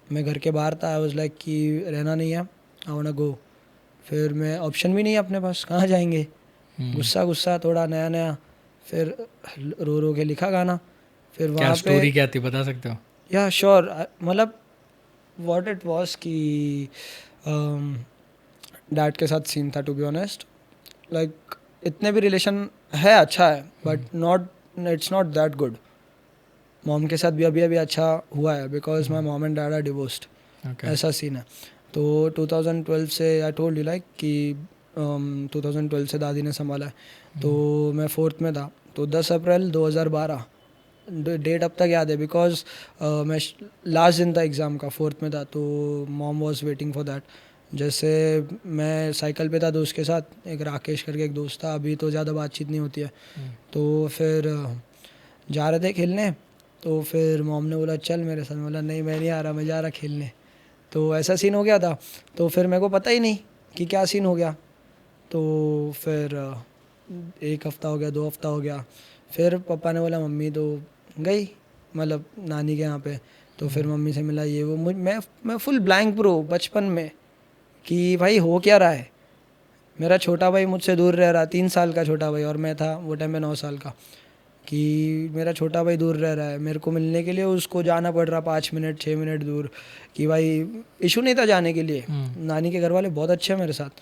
मैं घर के बाहर था, आई वॉज लाइक कि रहना नहीं है, आई वांट टू गो। फिर मैं ऑप्शन भी नहीं है अपने पास, कहाँ जाएंगे, गुस्सा थोड़ा नया, फिर रो रो के लिखा गाना। फिर वहाँ पे स्टोरी क्या थी बता सकते हो? या श्योर, मतलब व्हाट इट वाज कि डैड के साथ सीन था, टू बी ऑनेस्ट, लाइक इतने भी रिलेशन है अच्छा है, but it's not that good. Mom के साथ भी अभी अच्छा हुआ है, because my mom and dad are divorced, ऐसा सीन है। तो 2012 से आई टोल्ड यू लाइक कि 2012 से दादी ने संभाला है। तो मैं 4th में था, तो 10 अप्रैल 2012 डेट अब तक याद है, बिकॉज मैं लास्ट दिन था एग्ज़ाम का, 4th में था, तो mom was waiting for that. जैसे मैं साइकिल पे था दोस्त के साथ, एक राकेश करके एक दोस्त था, अभी तो ज़्यादा बातचीत नहीं होती है। तो फिर जा रहे थे खेलने, तो फिर मॉम ने बोला चल मेरे साथ, बोला नहीं मैं नहीं आ रहा, मैं जा रहा खेलने। तो ऐसा सीन हो गया था। तो फिर मेरे को पता ही नहीं कि क्या सीन हो गया। तो फिर 1 हफ़्ता हो गया, 2 हफ़्ता हो गया, फिर पापा ने बोला मम्मी तो गई, मतलब नानी के यहाँ पे। तो फिर मम्मी से मिला ये वो, मैं फुल ब्लैंक ब्रो बचपन में कि भाई हो क्या रहा है। मेरा छोटा भाई मुझसे दूर रह रहा, 3 साल का छोटा भाई, और मैं था वो टाइम में 9 साल का, कि मेरा छोटा भाई दूर रह रहा है, मेरे को मिलने के लिए उसको जाना पड़ रहा 5 मिनट 6 मिनट दूर, कि भाई इशू नहीं था जाने के लिए। नानी के घर वाले बहुत अच्छे हैं मेरे साथ,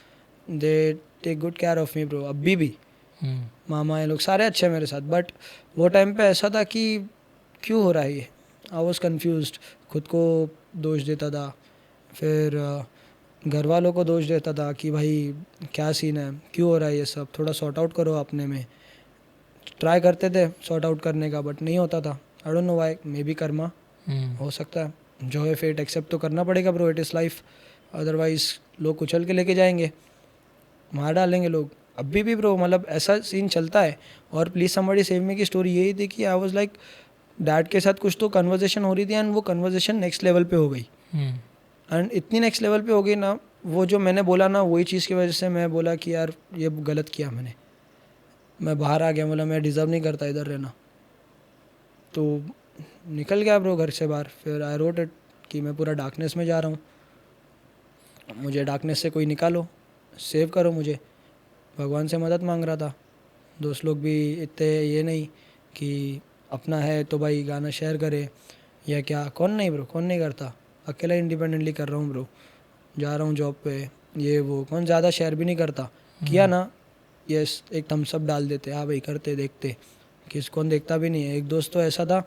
they take good care of me bro, अभी भी मामा ये लोग सारे अच्छे हैं मेरे साथ। बट वो टाइम पे ऐसा था कि क्यों हो रहा है ये, आई वॉज कन्फ्यूज्ड, खुद को दोष देता था, फिर घर वालों को दोष देता था कि भाई क्या सीन है, क्यों हो रहा है ये सब, थोड़ा सॉर्ट आउट करो अपने में। ट्राई करते थे सॉर्ट आउट करने का बट नहीं होता था। I don't know why, may be Karma हो सकता है, जो है फेट एक्सेप्ट तो करना पड़ेगा bro, it is life. Otherwise लोग कुचल के लेके जाएंगे, मार डालेंगे लोग। अभी भी ब्रो मतलब ऐसा सीन चलता है। और प्लीज़ समबडी सेव मी की स्टोरी यही थी कि आई वाज लाइक डैड के साथ कुछ तो कन्वर्जेशन हो रही थी एंड वो कन्वर्जेशन नेक्स्ट लेवल पे हो गई। एंड इतनी नेक्स्ट लेवल पे हो गई ना, वो जो मैंने बोला ना वही चीज़ की वजह से मैं बोला कि यार ये गलत किया मैंने, मैं बाहर आ गया, बोला मैं डिज़र्व नहीं करता इधर रहना, तो निकल गया ब्रो घर से बाहर। फिर आई रोट इट कि मैं पूरा डार्कनेस में जा रहा हूँ, मुझे डार्कनेस से कोई निकालो, सेव करो मुझे। भगवान से मदद मांग रहा था। दोस्त लोग भी इतने ये नहीं कि अपना है तो भाई गाना शेयर करे या क्या, कौन नहीं ब्रो, कौन नहीं करता, अकेला इंडिपेंडेंटली कर रहा हूँ ब्रो, जा रहा हूँ जॉब पे, ये वो, कौन ज़्यादा शेयर भी नहीं करता। किया ना, यस एक थम्स अप डाल देते, हाँ भाई करते देखते, कौन देखता भी नहीं है। एक दोस्त तो ऐसा था,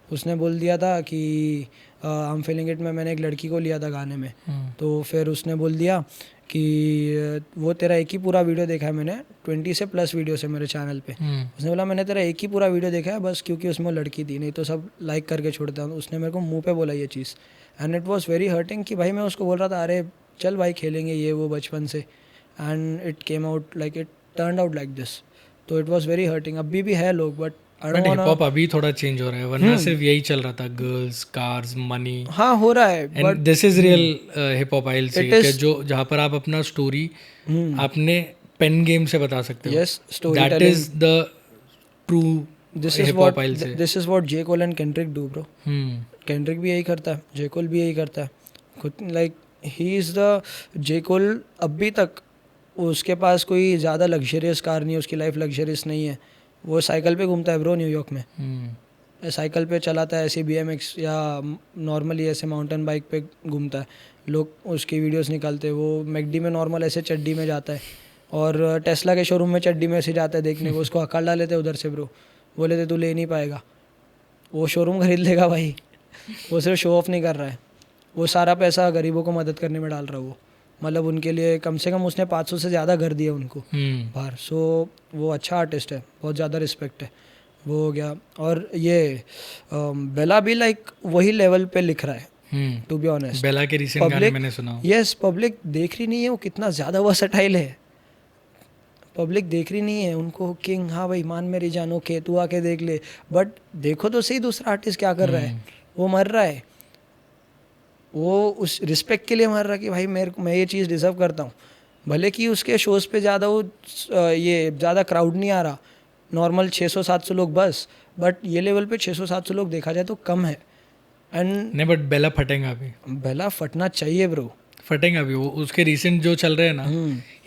उसने बोल दिया था कि आई एम फीलिंग इट में मैंने एक लड़की को लिया था गाने में, तो फिर उसने बोल दिया कि वो तेरा एक ही पूरा वीडियो देखा है मैंने, 20 से प्लस वीडियोस है मेरे चैनल पे। उसने बोला मैंने तेरा एक ही पूरा वीडियो देखा है बस, क्योंकि उसमें वो लड़की थी, नहीं तो सब लाइक करके छोड़ता हूँ। उसने मेरे को मुंह पे बोला ये चीज़ and it was very hurting कि भाई मैं उसको बोल रहा था अरे चल भाई खेलेंगे ये वो बचपन से, and it came out like it turn out like this. तो इट वाज वेरी हर्टिंग। अभी भी है लोग बट हिप हॉप अभी थोड़ा चेंज हो रहा है, वरना सिर्फ यही चल रहा था, गर्ल्स, कार्स, मनी। हाँ हो रहा है and this is real hip hop, I will से, जो जहाँ पर आप अपना स्टोरी अपने पेन गेम से बता सकते हो। Yes, that is the true hip hop, I will say. This is what J Cole and Kendrick do bro. Kendrick भी यही करता है, जे कोल भी यही करता है खुद, लाइक ही इज द जे कोल। अभी तक उसके पास कोई ज़्यादा लग्जरियस कार नहीं है, उसकी लाइफ लग्जरियस नहीं है, वो साइकिल पे घूमता है ब्रो न्यूयॉर्क में। साइकिल पे चलाता है ऐसे BMX या नॉर्मली ऐसे माउंटेन बाइक पे घूमता है। लोग उसकी वीडियोस निकालते हैं, वो मैकडी में नॉर्मल ऐसे चड्डी में जाता है और टेस्ला के शोरूम में चड्डी में ऐसे जाता है देखने को, उसको हकाल डाल लेते उधर से ब्रो, बोले थे तू ले नहीं पाएगा, वो शोरूम खरीद लेगा भाई। वो सिर्फ शो ऑफ नहीं कर रहा है, वो सारा पैसा गरीबों को मदद करने में डाल रहा है वो, मतलब उनके लिए कम से कम उसने 500 से ज़्यादा घर दिया उनको बाहर। सो वो अच्छा आर्टिस्ट है, बहुत ज़्यादा रिस्पेक्ट है। वो हो गया। और ये बेला भी लाइक वही लेवल पे लिख रहा है, टू बी ऑनेस्ट। बेला के रिसेंट गाने मैंने सुना। यस, पब्लिक देख रही नहीं है वो कितना ज़्यादा वर्सेटाइल है, पब्लिक देख रही नहीं है उनको, किंग हाँ भाई मान मेरी जान, ओके तू आके देख ले, बट देखो तो सही दूसरा आर्टिस्ट क्या कर रहा है, वो मर रहा है, वो उस रिस्पेक्ट के लिए मर रहा कि भाई मैं ये चीज़ डिज़र्व करता हूँ। भले कि उसके शोज़ पे ज़्यादा वो ये ज़्यादा क्राउड नहीं आ रहा, नॉर्मल 600-700 लोग बस, बट ये लेवल पे 600-700 लोग देखा जाए तो कम है। एंड नहीं बट बेला फटेगा अभी, बेला फटना चाहिए ब्रो, फटेगा अभी। वो उसके रिसेंट जो चल रहे हैं ना,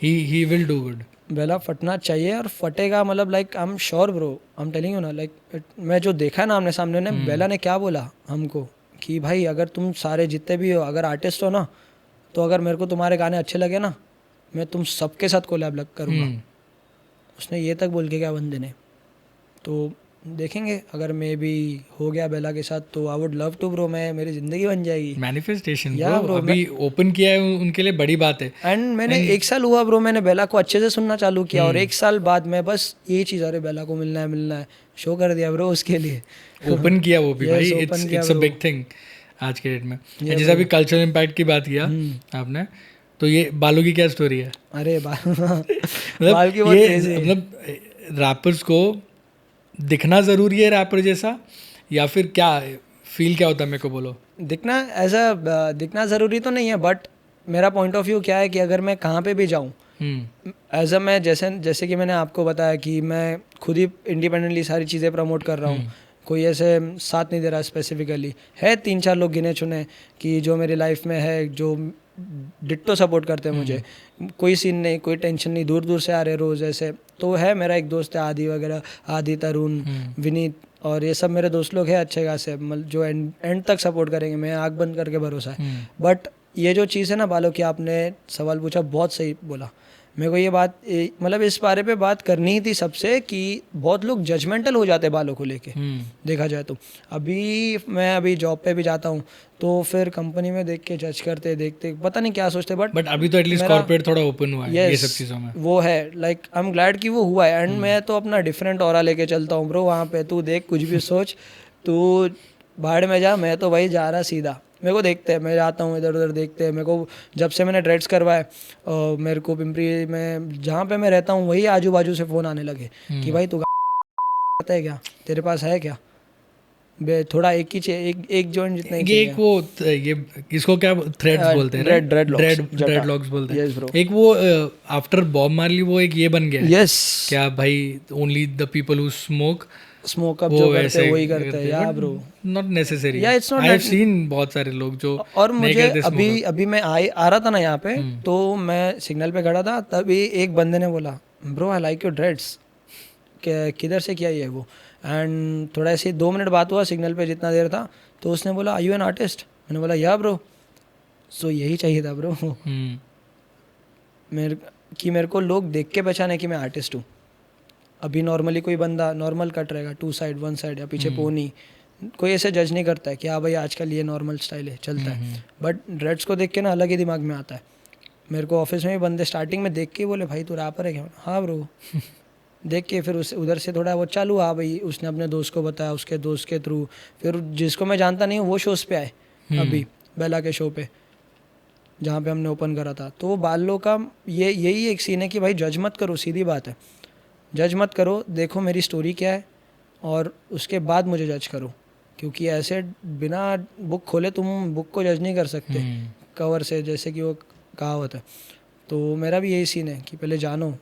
ही विल डू गुड। बेला फटना चाहिए और फटेगा, मतलब like I am sure bro, I am telling you ना, लाइक मैं जो देखा है ना आमने सामने ने, बेला ने क्या बोला हमको कि भाई अगर तुम सारे जितने भी हो अगर आर्टिस्ट हो ना, तो अगर मेरे को तुम्हारे गाने अच्छे लगे ना, मैं तुम सबके साथ कोलैब लग करूँगा। उसने ये तक बोल के क्या बंदे ने। तो देखेंगे अगर मैं भी हो गया बेला के साथ तो I would love to bro, मैं मेरी ज़िंदगी बन जाएगी। मैनिफेस्टेशन ब्रो, अभी ओपन किया है उनके लिए, बड़ी बात है। एंड मैंने 1 साल हुआ ब्रो, मैंने बेला को अच्छे से सुनना चालू किया और 1 साल बाद मैं बस यही चीज़, अरे बेला को मिलना है, शो कर दिया ब्रो उसके लिए। ओपन किया वो भी भाई, इट्स अ बिग थिंग आज के डेट में। जैसे अभी कल्चरल इम्पैक्ट की बात किया आपने, तो ये बालू की क्या स्टोरी है? अरे बाल की मतलब रैपर्स को दिखना ज़रूरी है रैपर जैसा, या फिर क्या फील क्या होता है, मेरे को बोलो। दिखना ज़रूरी तो नहीं है, बट मेरा पॉइंट ऑफ व्यू क्या है कि अगर मैं कहाँ पे भी जाऊँ एज अ, मैं जैसे कि मैंने आपको बताया कि मैं खुद ही इंडिपेंडेंटली सारी चीज़ें प्रमोट कर रहा हूँ, कोई ऐसे साथ नहीं दे रहा स्पेसिफिकली है, 3-4 लोग गिने चुने कि जो मेरी लाइफ में है, जो डिट्टो सपोर्ट करते हैं मुझे, कोई सीन नहीं, कोई टेंशन नहीं, दूर दूर से आ रहे रोज़ ऐसे। तो है मेरा एक दोस्त है आदि वगैरह, आदि, तरुण, विनीत, और ये सब मेरे दोस्त लोग हैं अच्छे खासे, जो एंड तक सपोर्ट करेंगे, मैं आँख बंद करके भरोसा है। बट ये जो चीज़ है ना बालो की, आपने सवाल पूछा, बहुत सही बोला मेरे को ये बात मतलब इस बारे पे बात करनी ही थी सबसे कि बहुत लोग जजमेंटल हो जाते हैं बालों को लेके देखा जाए तो। मैं अभी जॉब पे भी जाता हूँ तो फिर कंपनी में देख के जज करते देखते पता नहीं क्या सोचते, बट अभी तो एटलीस्ट कॉर्पोरेट थोड़ा ओपन हुआ है ये सब चीज़ों में। वो है लाइक आई एम ग्लैड कि वो हुआ है। एंड मैं तो अपना डिफरेंट ऑरा लेके चलता हूँ ब्रो वहाँ पे। तू देख कुछ भी सोच, तू भाड़ में जा, मैं तो भाई जा रहा सीधा। मेरे को देखते हैं, मैं जाता हूँ इधर उधर देखते हैं मेरे को। जब से मैंने ड्रेड्स करवाए मेरे को पिंपरी में जहाँ पे मैं रहता हूँ वही आजू बाजू से फ़ोन आने लगे कि भाई तू करता है क्या, तेरे पास है क्या बे, थोड़ा एक ही एक जॉइंट जितना ही ये एक वो ये इसको क्या थ्रेड्स बोलते हैं, ड्रेडलॉक्स बोलते हैं। Yes bro. एक वो आफ्टर बॉब मार्ली वो एक ये बन गया है यस क्या भाई, only the people who smoke up जो करते हैं वही करते हैं या ब्रो। नॉट नेसेसरी, या it's not I have scene बहुत सारे लोग जो और मुझे अभी मैं आ रहा था ना यहाँ पे तो मैं सिग्नल पे खड़ा था, तभी एक बंदे ने बोला bro I like your dreads, किधर से किया ये वो। एंड थोड़ा ऐसे 2 मिनट बात हुआ सिग्नल पे जितना देर था, तो उसने बोला आर यू एन आर्टिस्ट, मैंने बोला या ब्रो। सो यही चाहिए था ब्रो मेरे को लोग देख के पहचाने कि मैं आर्टिस्ट हूँ। अभी नॉर्मली कोई बंदा नॉर्मल कट रहेगा 2 साइड 1 साइड या पीछे पोनी, कोई ऐसे जज नहीं करता है कि हाँ भाई आजकल ये नॉर्मल स्टाइल है चलता है। बट ड्रेड्स को देख के ना अलग ही दिमाग में आता है। मेरे को ऑफिस में भी बंदे स्टार्टिंग में देख के बोले भाई तू रैपर है क्या, हाँ ब्रो देख के फिर उधर से थोड़ा वो चालू, हाँ भाई उसने अपने दोस्त को बताया, उसके दोस्त के थ्रू फिर जिसको मैं जानता नहीं हूँ वो शोज़ पे आए अभी बेला के शो पे जहाँ पे हमने ओपन करा था। तो वो बालों का यही एक सीन है कि भाई जज मत करो, सीधी बात है, जज मत करो, देखो मेरी स्टोरी क्या है और उसके बाद मुझे जज करो। क्योंकि ऐसे बिना बुक खोले तुम बुक को जज नहीं कर सकते कवर से, जैसे कि वो कहावत है। तो मेरा भी यही सीन है कि पहले जानो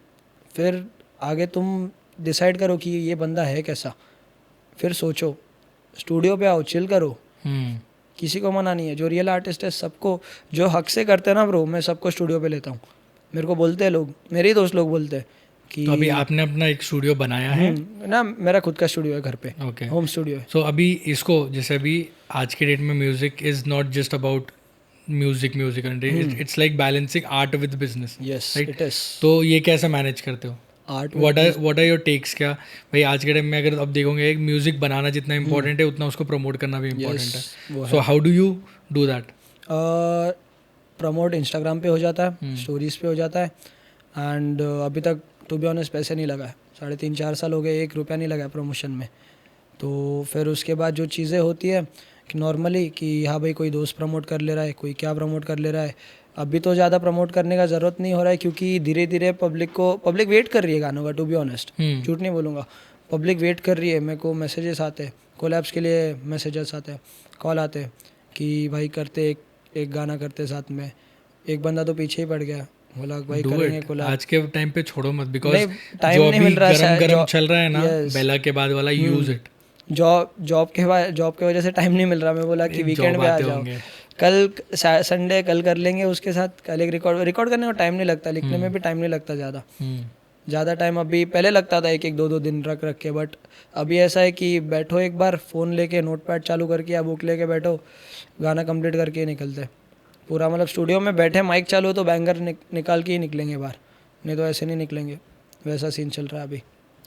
फिर आगे तुम डिसाइड करो कि ये बंदा है कैसा, फिर सोचो, स्टूडियो पे आओ, चिल करो, किसी को मना नहीं है। जो रियल आर्टिस्ट है सबको जो हक से करते हैं ना ब्रो, मैं सबको स्टूडियो पे लेता हूँ। मेरे को बोलते हैं लोग, मेरे ही दोस्त लोग बोलते हैं कि तो अभी आपने अपना एक स्टूडियो बनाया है ना, मेरा खुद का स्टूडियो है घर पे, ओके होम स्टूडियो है। सो अभी इसको जैसे अभी आज के डेट में music is not just about music it's like balancing art with business, yes it is. तो ये कैसे मैनेज करते हो? Art what are your takes? क्या भाई आज के टाइम में अगर अब देखोगे एक म्यूजिक बनाना जितना इंपॉर्टेंट है उतना उसको प्रमोट करना भी इंपॉर्टेंट है। So how do you do that? Promote Instagram पे हो जाता है, स्टोरीज पे हो जाता है। एंड अभी तक टू बी ऑनेस्ट पैसे नहीं लगा है, 3.5-4 साल हो गए, 1 रुपया नहीं लगा है प्रमोशन में। तो फिर उसके बाद जो चीज़ें होती है कि नॉर्मली कि हाँ भाई कोई दोस्त प्रमोट कर ले रहा है, कोई क्या प्रमोट कर ले रहा है। अभी तो ज़्यादा प्रमोट करने का ज़रूरत नहीं हो रहा है क्योंकि धीरे धीरे पब्लिक वेट कर रही है गानों का, टू बी ऑनेस्ट झूठ नहीं बोलूँगा, पब्लिक वेट कर रही है। मेरे को मैसेजेस आते हैं, कोलैब्स के लिए मैसेजेस आते हैं, कॉल आते हैं कि भाई करते एक गाना करते साथ में। एक बंदा तो पीछे ही पड़ गया, बोला भाई करेंगे कोलैब। आज के टाइम पे छोड़ो मत, बिकॉज टाइम नहीं मिल रहा है, गरम चल रहा है ना बेला के बाद वाला, यूज इट। जॉब के वजह से टाइम नहीं मिल रहा। मैं बोला कि वीकेंड पे आ जाओ, कल संडे कल कर लेंगे उसके साथ। कल एक रिकॉर्ड करने में टाइम नहीं लगता, लिखने में भी टाइम नहीं लगता ज़्यादा टाइम। अभी पहले लगता था 1-2 दिन रख के, बट अभी ऐसा है कि बैठो एक बार फ़ोन लेके, नोटपैड चालू करके या बुक लेके बैठो, गाना कंप्लीट करके निकलते पूरा। मतलब स्टूडियो में बैठे माइक चालू हो तो बैंगर निकाल के ही निकलेंगे बाहर, नहीं तो ऐसे नहीं निकलेंगे। वैसा सीन चल रहा है अभी।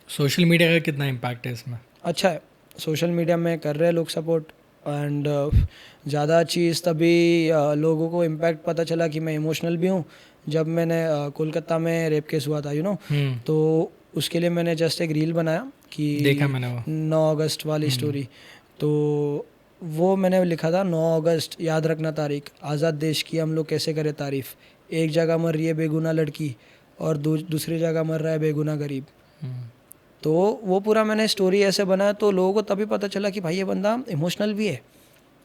सोशल मीडिया का कितना इम्पैक्ट है इसमें? अच्छा है, सोशल मीडिया में कर रहे हैं लोग सपोर्ट। एंड ज़्यादा चीज़ तभी लोगों को इम्पैक्ट पता चला कि मैं इमोशनल भी हूँ। जब मैंने कोलकाता में रेप केस हुआ था तो उसके लिए मैंने जस्ट एक रील बनाया कि देखा मैंने वो 9 अगस्त वाली स्टोरी। तो वो मैंने लिखा था 9 अगस्त याद रखना तारीख, आज़ाद देश की हम लोग कैसे करें तारीफ़। एक जगह मर रही है बेगुनाह लड़की और दूसरी जगह मर रहा है बेगुनाह गरीब। तो वो पूरा मैंने स्टोरी ऐसे बनाया तो लोगों को तभी पता चला कि भाई ये बंदा इमोशनल भी है,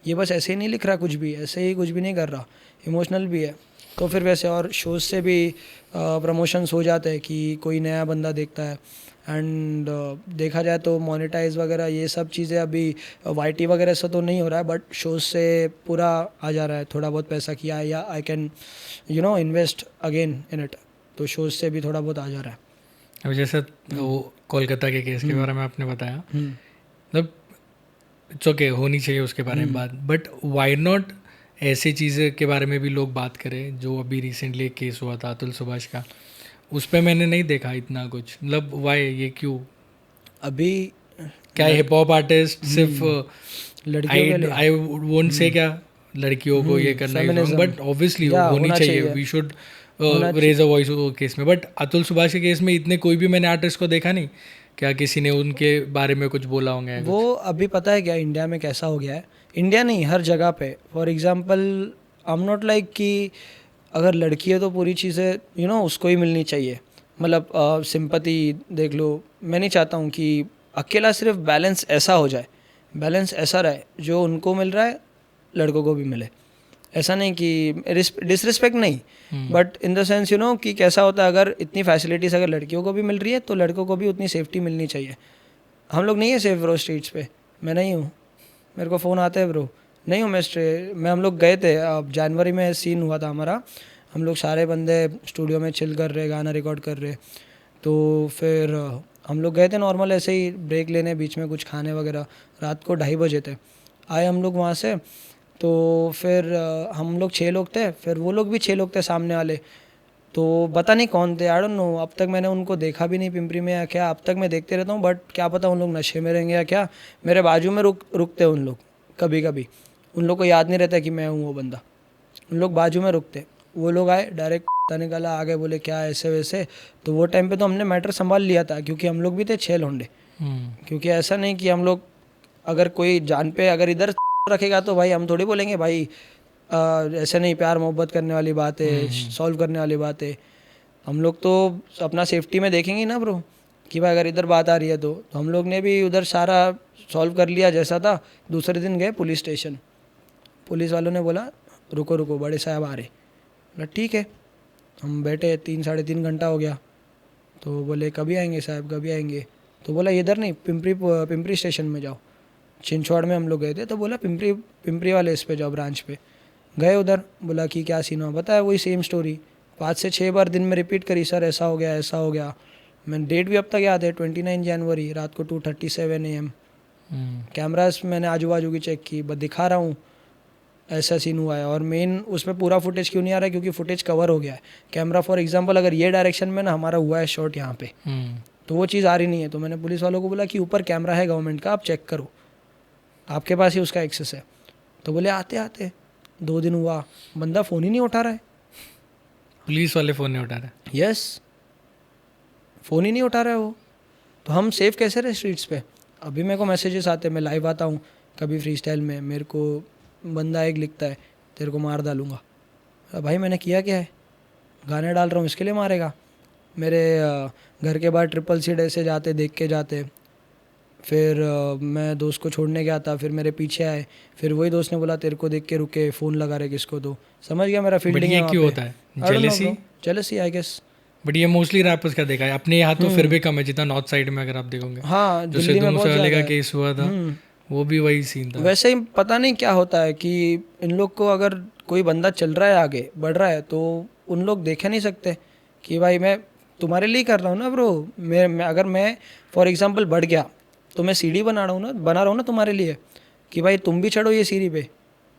ये बस ऐसे ही नहीं लिख रहा कुछ भी, ऐसे ही कुछ भी नहीं कर रहा, इमोशनल भी है। तो फिर वैसे और शोज़ से भी प्रमोशंस हो जाते हैं कि कोई नया बंदा देखता है। एंड देखा जाए तो मोनेटाइज वगैरह ये सब चीज़ें अभी वाईटी वगैरह से तो नहीं हो रहा है, बट शोज़ से पूरा आ जा रहा है। थोड़ा बहुत पैसा किया या I can invest again in it, तो शोज़ से भी थोड़ा बहुत आ जा रहा है। अब जैसे वो कोलकाता के केस के बारे में आपने बताया, मतलब इट्स ओके, होनी चाहिए उसके बारे में बात, बट वाई नॉट ऐसी चीज़ें के बारे में भी लोग बात करें। जो अभी रिसेंटली एक केस हुआ था अतुल सुभाष का, उस पे मैंने नहीं देखा इतना कुछ, मतलब वाई, ये क्यों? अभी क्या हिप हॉप आर्टिस्ट सिर्फ लड़कियों के लिए आई वोंट से क्या लड़कियों को ये करना है, feminism, बट ऑब्वियसली या होनी होना चाहिए, चाहिए, वी शुड होना रेज अ वॉइस केस में। बट अतुल सुभाष के केस में इतने कोई भी मैंने आर्टिस्ट को देखा नहीं, क्या किसी ने उनके बारे में कुछ बोला होंगे या वो अभी पता है क्या इंडिया में कैसा हो गया है, इंडिया नहीं हर जगह पे। For example I am not like कि अगर लड़की है तो पूरी चीज़ें उसको ही मिलनी चाहिए, मतलब सिंपैथी देख लो। मैं नहीं चाहता हूँ कि अकेला सिर्फ बैलेंस ऐसा हो जाए, बैलेंस ऐसा रहे जो उनको मिल रहा है लड़कों को भी मिले। ऐसा नहीं कि डिसरिस्पेक्ट नहीं, बट इन द सेंस कि कैसा होता है, अगर इतनी फैसिलिटीज़ अगर लड़कियों को भी मिल रही है तो लड़कों को भी उतनी सेफ्टी मिलनी चाहिए। हम लोग नहीं है सेफ ब्रो स्ट्रीट्स पे, मैं नहीं हूँ, मेरे को फ़ोन आते हैं ब्रो, नहीं हूँ मैं हम लोग गए थे अब जनवरी में सीन हुआ था हमारा, हम लोग सारे बंदे स्टूडियो में चिल कर रहे, गाना रिकॉर्ड कर रहे, तो फिर हम लोग गए थे नॉर्मल ऐसे ही ब्रेक लेने, बीच में कुछ खाने वगैरह, रात को 2:30 बजे थे, आए हम लोग वहाँ से। तो फिर हम लोग 6 लोग थे, फिर वो लोग भी 6 लोग थे सामने वाले, तो पता नहीं कौन थे, आई डोंट नो, अब तक मैंने उनको देखा भी नहीं पिंपरी में या क्या, अब तक मैं देखते रहता हूँ, बट क्या पता उन लोग नशे में रहेंगे या क्या। मेरे बाजू में रुकते उन लोग, कभी कभी उन लोग को याद नहीं रहता कि मैं हूँ वो बंदा, उन लोग बाजू में रुकते। वो लोग आए डायरेक्ट निकाला, आगे बोले क्या ऐसे वैसे, तो वो टाइम पे तो हमने मैटर संभाल लिया था, क्योंकि हम लोग भी थे 6 लौंडे। क्योंकि ऐसा नहीं कि हम लोग अगर कोई जान पे अगर इधर रखेगा तो भाई हम थोड़ी बोलेंगे भाई ऐसे नहीं, प्यार मोहब्बत करने वाली बात है, सॉल्व करने वाली बात है। हम लोग तो अपना सेफ्टी में देखेंगे ना ब्रो, कि भाई अगर इधर बात आ रही है तो हम लोग ने भी उधर सारा सॉल्व कर लिया जैसा था। दूसरे दिन गए पुलिस स्टेशन, पुलिस वालों ने बोला रुको रुको बड़े साहब आ रहे, बोला ठीक है। हम बैठे 3-3.5 घंटा हो गया, तो बोले कभी आएंगे साहब कभी आएंगे, तो बोला इधर नहीं पिंपरी स्टेशन में जाओ। छिंदवाड़ में हम लोग गए थे, तो बोला पिंपरी वाले इस पे जाओ, ब्रांच पे गए उधर, बोला कि क्या सीन हुआ, बताया वही सेम स्टोरी 5 से 6 बार दिन में रिपीट करी, सर ऐसा हो गया ऐसा हो गया। मैंने डेट भी अब तक याद है, 29 जनवरी रात को 2:37 AM। कैमरास मैंने आजू बाजू की चेक की, बस दिखा रहा हूँ ऐसा सीन हुआ है। और मेन उस पर पूरा फुटेज क्यों नहीं आ रहा है, क्योंकि फुटेज कवर हो गया है कैमरा। फॉर एग्जांपल अगर ये डायरेक्शन में ना हमारा हुआ है शॉट यहाँ पे, तो वो चीज़ आ रही नहीं है। तो मैंने पुलिस वालों को बोला कि ऊपर कैमरा है गवर्नमेंट का, आप चेक करो, आपके पास ही उसका एक्सेस है। तो बोले आते आते 2 दिन हुआ, बंदा फ़ोन ही नहीं उठा रहा है, पुलिस वाले फ़ोन नहीं उठा रहे। यस, फ़ोन ही नहीं उठा रहा है वो, तो हम सेफ कैसे रहे स्ट्रीट्स पे। अभी मेरे को मैसेजेस आते हैं, मैं लाइव आता हूँ कभी फ्री स्टाइल में, मेरे को बंदा एक लिखता है तेरे को मार डालूंगा। भाई मैंने किया क्या है, गाने डाल रहा हूँ इसके लिए मारेगा। मेरे घर के बाहर CCC ऐसे जाते, देख के जाते। फिर मैं दोस्त को छोड़ने गया था, फिर मेरे पीछे आए, फिर वही दोस्त ने बोला तेरे को देख के रुके, फ़ोन लगा रहे किसको, तो समझ गया मेरा फील्डिंग है। क्यों होता है? Jealousy I guess. बट ये मोस्टली रैपर्स का देखा है, अपने यहाँ तो फिर भी कम है जितना नॉर्थ साइड में अगर आप देखोगे। हाँ, दिल्ली में बहुत ज़्यादा केस हुआ था, वो भी वही सीन था। वैसे ही पता नहीं क्या होता है कि इन लोग को अगर कोई बंदा चल रहा है आगे बढ़ रहा है, तो उन लोग देख नहीं सकते कि भाई मैं तुम्हारे लिए कर रहा हूँ ना ब्रो। अगर मैं फॉर एग्जांपल बढ़ गया तो मैं सीढ़ी बना रहा हूँ ना तुम्हारे लिए, कि भाई तुम भी चढ़ो ये सीढ़ी पे।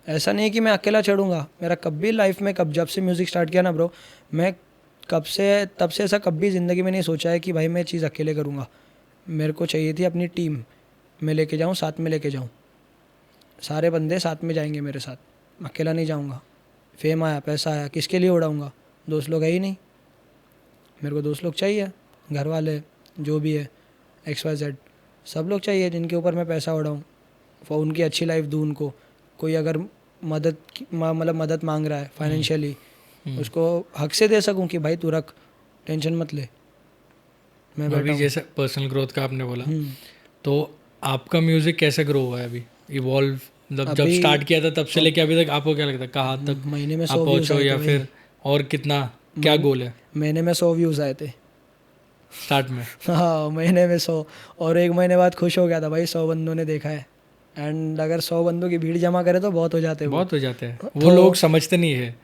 ऐसा नहीं है कि मैं अकेला चढ़ूँगा। मेरा कभी लाइफ में जब से म्यूज़िक स्टार्ट किया ना ब्रो, मैं तब से ऐसा कभी ज़िंदगी में नहीं सोचा है कि भाई मैं चीज़ अकेले करूँगा। मेरे को चाहिए थी अपनी टीम में लेके जाऊँ, साथ में लेके जाऊँ, सारे बंदे साथ में जाएंगे मेरे साथ, अकेला नहीं जाऊँगा। फेम आया, पैसा आया, किसके लिए उड़ाऊँगा, दोस्त लोग है ही नहीं। मेरे को दोस्त लोग चाहिए, घर वाले जो भी है XYZ सब लोग चाहिए जिनके ऊपर मैं पैसा उड़ाऊँ, उनकी अच्छी लाइफ दूँ उनको। कोई अगर मदद मांग रहा है फाइनेंशियली, उसको हक से दे सकूं कि भाई तू रख, टेंशन मत ले, मैं बैठा हूं। जैसे पर्सनल ग्रोथ का आपने बोला, तो आपका म्यूजिक कैसे ग्रो हुआ है अभी, इवॉल्व, मतलब जब स्टार्ट किया था तब से लेके अभी तक आपको क्या लगता है कहाँ तक महीने में 100 आप पहुंचो, या फिर और कितना, क्या गोल है? महीने में 100 व्यूज़ आए थे स्टार्ट में। हाँ, महीने में 100, और 1 महीने बाद खुश हो गया था भाई 100 बंदों ने देखा है। एंड अगर 100 बंदों की भीड़ जमा करे तो बहुत हो जाते हैं, बहुत हो जाते हैं। वो लोग समझते नहीं है,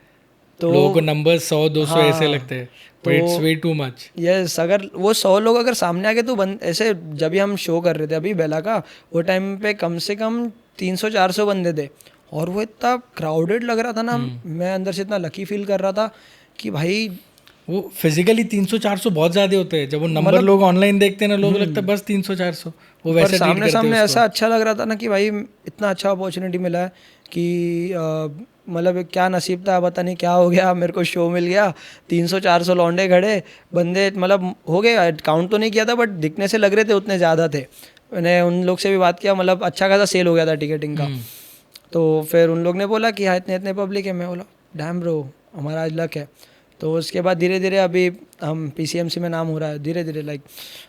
तो लोगों को नंबर 100-200 ऐसे लगते हैं, तो it's way too much. Yes, अगर वो 100 लोग अगर सामने आ गए तो ऐसे, जब भी हम शो कर रहे थे अभी बेला का, वो टाइम पे कम से कम 300-400 बंदे थे, और वो इतना क्राउडेड लग रहा था ना, मैं अंदर से इतना लकी फील कर रहा था कि भाई वो फिजिकली 300-400 बहुत ज्यादा होते हैं, जब वो नंबर लोग ऑनलाइन देखते हैं ना, लोग लगता है बस 300-400, वो पर वैसे सामने सामने ऐसा अच्छा लग रहा था ना कि भाई इतना अच्छा अपॉर्चुनिटी मिला है कि मतलब क्या नसीब था, पता नहीं क्या हो गया, मेरे को शो मिल गया, 300-400 लौंडे खड़े बंदे, मतलब हो गए, काउंट तो नहीं किया था बट दिखने से लग रहे थे उतने ज़्यादा थे। मैंने उन लोग से भी बात किया, मतलब अच्छा खासा सेल हो गया था टिकटिंग का। तो फिर उन लोग ने बोला कि हाँ इतने इतने पब्लिक है। मैं बोला डैम ब्रो, हमारा आज लक है। तो उसके बाद धीरे धीरे अभी हम PCMC में नाम हो रहा है धीरे धीरे, लाइक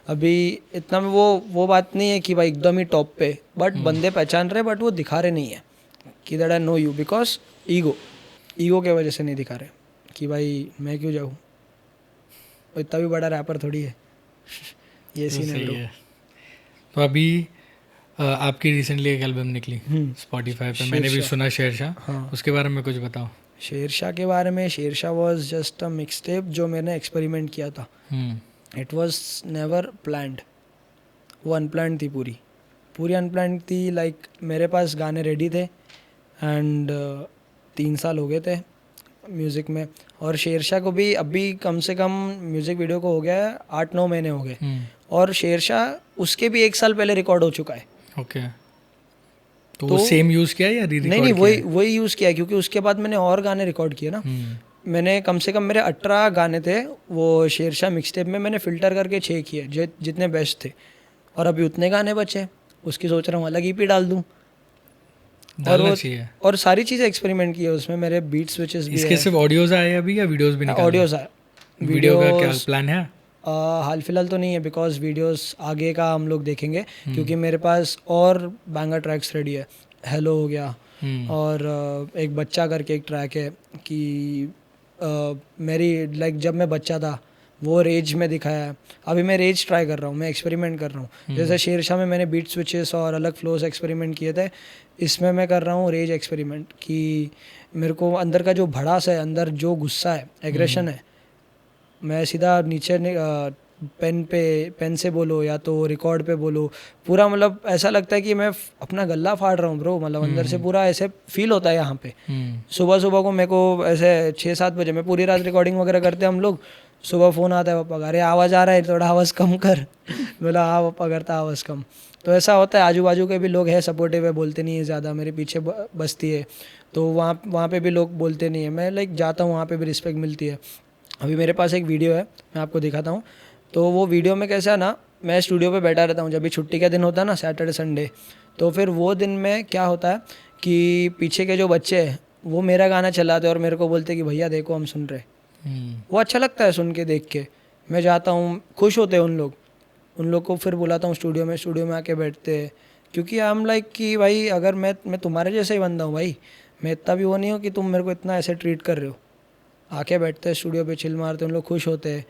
अभी इतना में वो बात नहीं है कि भाई एकदम ही टॉप पे, बट बंदे पहचान रहे, बट वो दिखा रहे नहीं है कि that I know you, because ego के वजह से नहीं दिखा रहे कि भाई मैं क्यों जाऊँ, इतना भी बड़ा रैपर थोड़ी है। ये सीन है ब्रो। तो अभी आपकी रिसेंटली एक एल्बम निकली स्पॉटिफाई पे, मैंने भी सुना शेरशाह, हाँ, उसके बारे में कुछ बताओ। शेरशाह के बारे में, Shershah was just a mix tape जो मैंने एक्सपेरिमेंट किया था। इट वॉज नेवर प्लान्ड, वो अनप्लान्ड थी, पूरी अनप्लान्ड थी। लाइक मेरे पास गाने रेडी थे एंड 3 साल हो गए थे म्यूज़िक में। और शेरशाह को भी अभी कम से कम म्यूज़िक वीडियो को हो गया है 8-9 महीने हो गए, और शेरशाह उसके भी 1 साल पहले रिकॉर्ड हो चुका है। ओके, तो वो सेम यूज़ किया या री रिकॉर्ड? नहीं, वही यूज़ किया है, क्योंकि उसके बाद मैंने और गाने रिकॉर्ड किए ना। मैंने कम से कम मेरे 18 गाने थे वो शेरशाह मिक्सटेप में, मैंने फ़िल्टर करके 6 किए जितने बेस्ट थे, और अभी उतने गाने बचे, उसकी सोच रहा हूँ अलग EP डाल दूँ। डालना चाहिए। और सारी चीज़ें एक्सपेरिमेंट की है उसमें, मेरे बीट स्विचेस भी इसके सिर्फ ऑडियोज आए अभी या वीडियोस भी निकाले? ऑडियोज आए। वीडियो का क्या प्लान है? हाल फिलहाल तो नहीं है, बिकॉज वीडियोस आगे का हम लोग देखेंगे, क्योंकि मेरे पास और बैंगर ट्रैक्स रेडी है। हेलो हो गया, और एक बच्चा करके एक ट्रैक है कि मेरी लाइक जब मैं बच्चा था वो रेज में दिखाया है। अभी मैं रेज ट्राई कर रहा हूँ, मैं एक्सपेरिमेंट कर रहा हूँ। जैसे शेरशाह में मैंने बीट स्विचेस और अलग फ्लोस एक्सपेरिमेंट किए थे, इसमें मैं कर रहा हूँ रेज एक्सपेरिमेंट कि मेरे को अंदर का जो भड़ास है, अंदर जो गुस्सा है, एग्रेशन है, मैं सीधा नीचे पेन से बोलो या तो रिकॉर्ड पे बोलो, पूरा मतलब ऐसा लगता है कि मैं अपना गला फाड़ रहा हूँ ब्रो, मतलब अंदर से पूरा ऐसे फील होता है यहाँ पे। सुबह सुबह को मेरे को ऐसे 6-7 बजे में पूरी रात रिकॉर्डिंग वगैरह करते हैं हम लोग, सुबह फ़ोन आता है पापा का, अरे आवाज़ आ रहा है थोड़ा आवाज़ कम कर। बोला हाँ पापा करता आवाज़ कम। तो ऐसा होता है, आजू बाजू के भी लोग हैं सपोर्टिव है, बोलते नहीं है ज़्यादा, मेरे पीछे बस्ती है तो वहाँ पे भी लोग बोलते नहीं है, मैं लाइक जाता हूँ वहाँ पे भी रिस्पेक्ट मिलती है। अभी मेरे पास एक वीडियो है, मैं आपको दिखाता हूँ। तो वो वीडियो में कैसा है ना, मैं स्टूडियो पे बैठा रहता हूँ जब भी छुट्टी का दिन होता है ना, सैटरडे संडे, तो फिर वो दिन में क्या होता है कि पीछे के जो बच्चे हैं वो मेरा गाना चलाते और मेरे को बोलते कि भैया देखो हम सुन रहे। वो अच्छा लगता है सुन के, देख के मैं जाता हूँ, खुश होते हैं उन लोग को फिर बुलाता हूँ स्टूडियो में आके बैठते हैं, क्योंकि आई एम लाइक कि भाई अगर मैं तुम्हारे जैसा ही बंदा हूँ भाई, मैं इतना भी वो नहीं हूँ कि तुम मेरे को इतना ऐसे ट्रीट कर रहे हो। आके बैठते हैं स्टूडियो पे, चिल मारते हैं, उन लोग खुश होते हैं।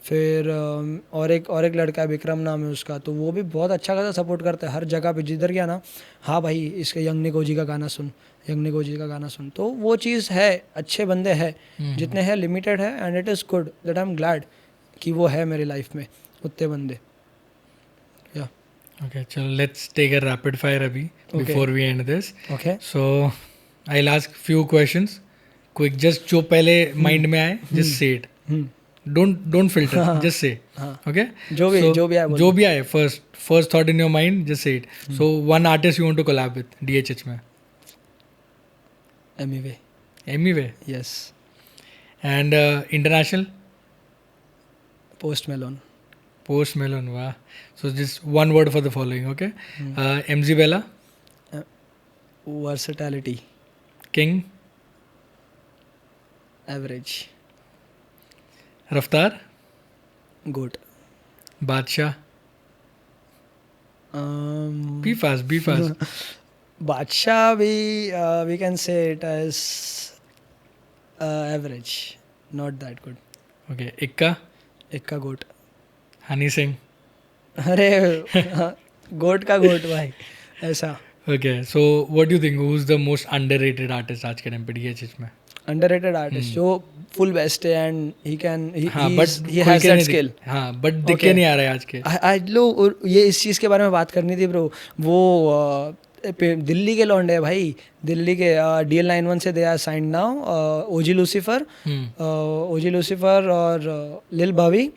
फिर और एक लड़का है, विक्रम नाम है उसका, तो वो भी बहुत अच्छा खासा सपोर्ट करता है हर जगह पे जिधर गया ना, हाँ भाई इसके यंग निकोजी का गाना सुन। तो वो चीज़ है, अच्छे बंदे हैं जितने हैं, लिमिटेड है, and it is good that I am glad कि वो है मेरी लाइफ में उतने बंदे। या ओके, चलो let's take a rapid fire अभी before we end this. Okay, so I will ask few questions, quick, just जो पहले माइंड में आए just say it, don't filter, just say. Okay, जो भी आए first thought in your mind, just say it. So one artist you want to collab with DHH में? Emiway, yes. And international? Post Malone, वाह। So just one word for the following, okay? MZ Bella? Versatility, king? Average, Raftaar? Good, Badshah? Be fast. Badshah we can say it as average, not that good. Okay, Ikka goat, Honey Singh? अरे गोट का गोट भाई, ऐसा। Okay, so what do you think, who is the most underrated artist आज के time पे DHH में? Underrated artist जो full best है and he has that skill. हाँ, बट दिख के नहीं आ रहा है आज के। आई लो, ये इस चीज़ के बारे में बात करनी थी ब्रो। वो दिल्ली के लौंडे हैं भाई, दिल्ली के DL91 से they are signed now, OG Lucifer और लिल भाभी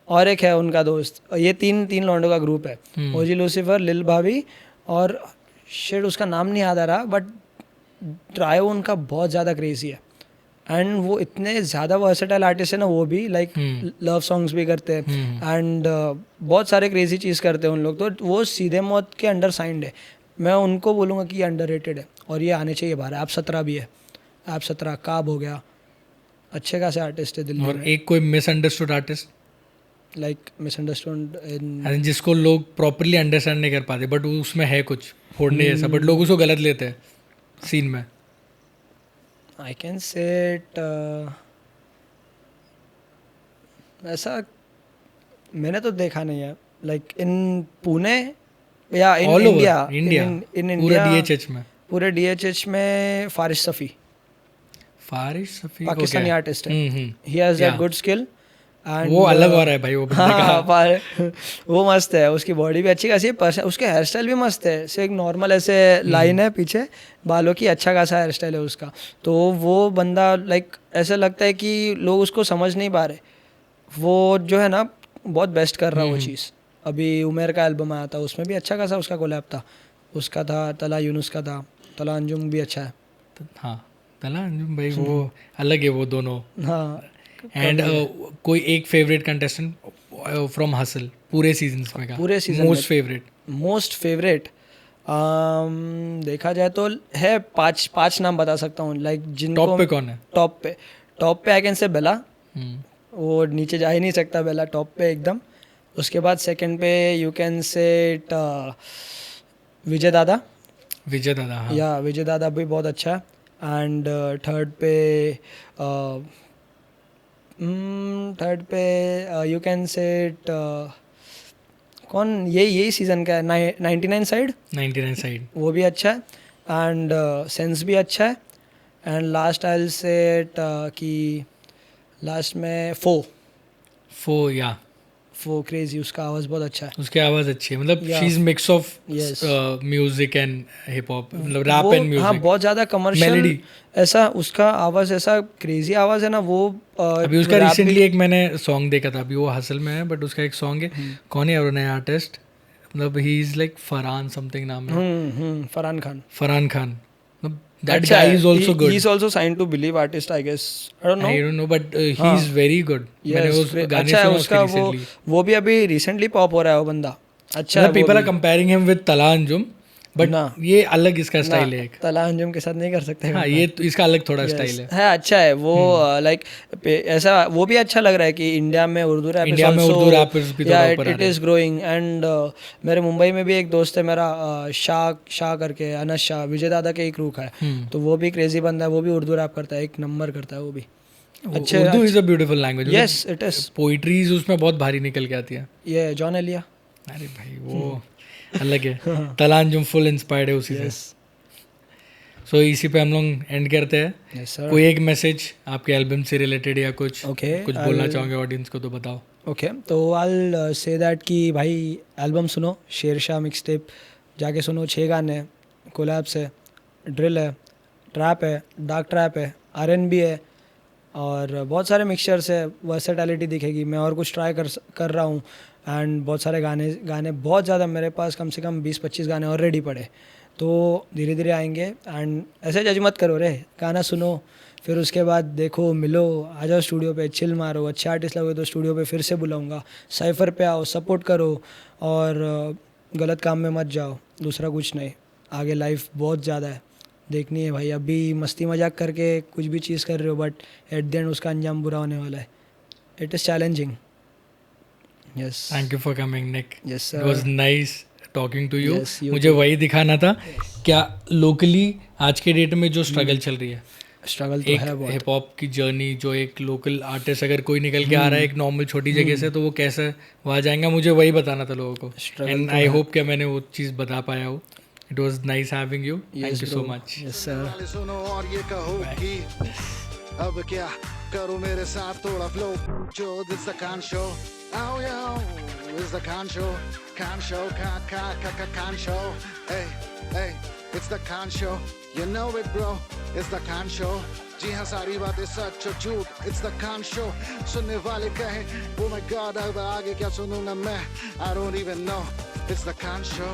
और एक है उनका दोस्त, ये तीन लौंडों का ग्रुप है, ओजी लूसीफर, लिल भाभी और शेड उसका नाम नहीं याद आ रहा, बट ट्रायो उनका बहुत ज़्यादा क्रेजी है एंड वो इतने ज़्यादा वर्सेटाइल आर्टिस्ट है ना, वो भी लाइक लव सॉन्ग्स भी करते हैं एंड बहुत सारे क्रेजी चीज़ करते हैं उन लोग, तो वो सीधे मौत के अंडर साइंड है। मैं उनको बोलूँगा कि ये अंडररेटेड है और ये आने चाहिए बाहर। ऐप 17 भी है, ऐप 17 काब हो गया, अच्छे खासे आर्टिस्ट है दिल्ली और में। एक कोई मिसअंडरस्टूड आर्टिस्ट लाइक मिसअंडरस्टूड इन जिसको लोग प्रॉपरली अंडरस्टैंड नहीं कर पाते बट उसमें है कुछ फोड़ने जैसा, बट लोग उसको गलत लेते हैं सीन में। आई कैन से इट, ऐसा मैंने तो देखा नहीं है, लाइक इन पुणे या इन All over इंडिया, India, इन पूरे इंडिया DHH में। पूरे DHH में फारिश सफ़ी, फारिश सफी पाकिस्तानी आर्टिस्ट है, hmm. He has that Yeah. Good skill and वो अलग हो रहा है भाई वो बंदे का। वो मस्त है, उसकी बॉडी भी अच्छी खासी है, उसके हेयर स्टाइल भी मस्त है, से एक नॉर्मल ऐसे लाइन है पीछे बालों की, अच्छा खासा हेयर स्टाइल है उसका, तो वो बंदा लाइक ऐसा लगता है कि लोग उसको समझ नहीं पा रहे, वो जो है ना बहुत बेस्ट कर रहा है वो चीज़। अभी उमेर का एल्बम आया था, उसमें भी अच्छा खासा उसका कोलैब था, उसका था, तला यूनुस का था, तला अंजुम भी अच्छा है। हाँ तला अंजुम भाई वो अलग है वो दोनों। हाँ एंड कोई एक फेवरेट कंटेस्टेंट फ्रॉम हसल पूरे सीजन्स में का, पूरे सीजन मोस्ट फेवरेट देखा जाए तो है पांच नाम बता सकता हूँ, लाइक जिनको टॉप पे कौन है? टॉप पे आई कैन से बेला, वो नीचे जा ही नहीं सकता, बेला टॉप पे एकदम। उसके बाद सेकंड पे यू कैन से विजय दादा, हाँ। या विजय दादा भी बहुत अच्छा है। एंड थर्ड पे यू कैन से कौन, यही सीज़न का है 99 साइड, वो भी अच्छा है एंड सेंस भी अच्छा है। एंड लास्ट आई विल से कि लास्ट में फो क्रेजी, उसका आवाज़ बहुत अच्छा है, उसकी आवाज़ अच्छी है, मतलब she is mix of music and hip hop, मतलब रैप एंड म्यूजिक। हाँ बहुत ज़्यादा कमर्शियल ऐसा उसका आवाज़, ऐसा क्रेजी आवाज़ है ना वो। अभी उसका रिसेंटली एक मैंने सॉन्ग देखा था, अभी वो हसल में है बट उसका एक सॉन्ग है, कौन है और नया आर्टिस्ट, मतलब he is like Farhan something नाम है, Farhan Khan. That guy is also good. He's also signed to Believe Artist, I guess. I don't know, but he's very good. मैंने उस गाने अच्छा है सुना उसका, वो भी अभी रिसेंटली पॉप हो रहा है वो बंदा, अच्छा है। People are comparing him with तला अंजुम, बट ये अलग इसका स्टाइल है, तला अंजुम के साथ नहीं कर सकते। हाँ ये इसका अलग थोड़ा स्टाइल है, अच्छा है वो, लाइक ऐसा वो भी अच्छा लग रहा है कि इंडिया में उर्दू रैप भी थोड़ा ऊपर इट इज ग्रोइंग। एंड मेरे मुंबई में भी एक दोस्त है मेरा, शाह करके, अनस शाह, विजय दादा के एक रूख है, तो वो भी क्रेजी बंदा है, वो भी उर्दू रैप करता है, एक नंबर करता है वो भी। अच्छा, Urdu is a beautiful language. Yes it is, poetries उसमें बहुत भारी निकल के आती है। ये जॉन एलिया, अरे भाई वो अलग है, तला अंजुम फुल इंस्पायर्ड है उसी से। सो इसी पे हम लोग एंड करते हैं। कोई एक मैसेज आपके एल्बम से रिलेटेड या कुछ कुछ बोलना चाहोगे ऑडियंस को तो बताओ। ओके, तो आई से दैट कि भाई एल्बम सुनो, शेरशाह मिक्स टेप जाके सुनो, 6 गाने हैं, कोलैब्स है, ड्रिल है, ट्रैप है, डार्क ट्रैप है, R&B है और बहुत सारे मिक्सचर्स है, वर्सेटैलिटी दिखेगी। मैं और कुछ ट्राई कर रहा हूँ एंड बहुत सारे गाने बहुत ज़्यादा, मेरे पास कम से कम 20-25 गाने ऑलरेडी पड़े, तो धीरे धीरे आएंगे। एंड ऐसे जज मत करो रे, गाना सुनो फिर उसके बाद देखो, मिलो, आ जाओ स्टूडियो पे, चिल मारो, अच्छे आर्टिस्ट लगे तो स्टूडियो पे फिर से बुलाऊंगा, साइफर पे आओ, सपोर्ट करो और गलत काम में मत जाओ, दूसरा कुछ नहीं। आगे लाइफ बहुत ज़्यादा है, देखनी है भाई। अभी मस्ती मजाक करके कुछ भी चीज़ कर रहे हो बट एट द एंड उसका अंजाम बुरा होने वाला है। It is challenging. Yes. Thank you for coming, Nick. Yes, sir. It was nice talking to you. Yes, you मुझे too. वही दिखाना था। क्या लोकली आज के डेट में जो स्ट्रगल चल रही है, स्ट्रगल तो है बहुत। हिप हॉप की जर्नी, जो एक लोकल आर्टिस्ट अगर कोई निकल के आ रहा है एक नॉर्मल छोटी जगह से, तो वो कैसे वहाँ जाएगा, मुझे वही बताना था लोगों को। एंड आई होप कि मैंने वो चीज़ बता पाया हूँ। It was nice having you. Thank you so much. Yes, sir. सुनो और ये कहो कि अब क्या करो मेरे साथ थोड़ा फ्लो, जो दिस द कान show Oh yo, it's the Khan Show, Khan Show, Khan Show. Hey, hey, it's the Khan Show. You know it, bro. It's the Khan Show. जी हाँ सारी बातें सच और झूठ. It's the Khan Show. सुनने वाले कहें, oh my God, अब आगे क्या सुनूंगा मैं? I don't even know. It's the Khan Show.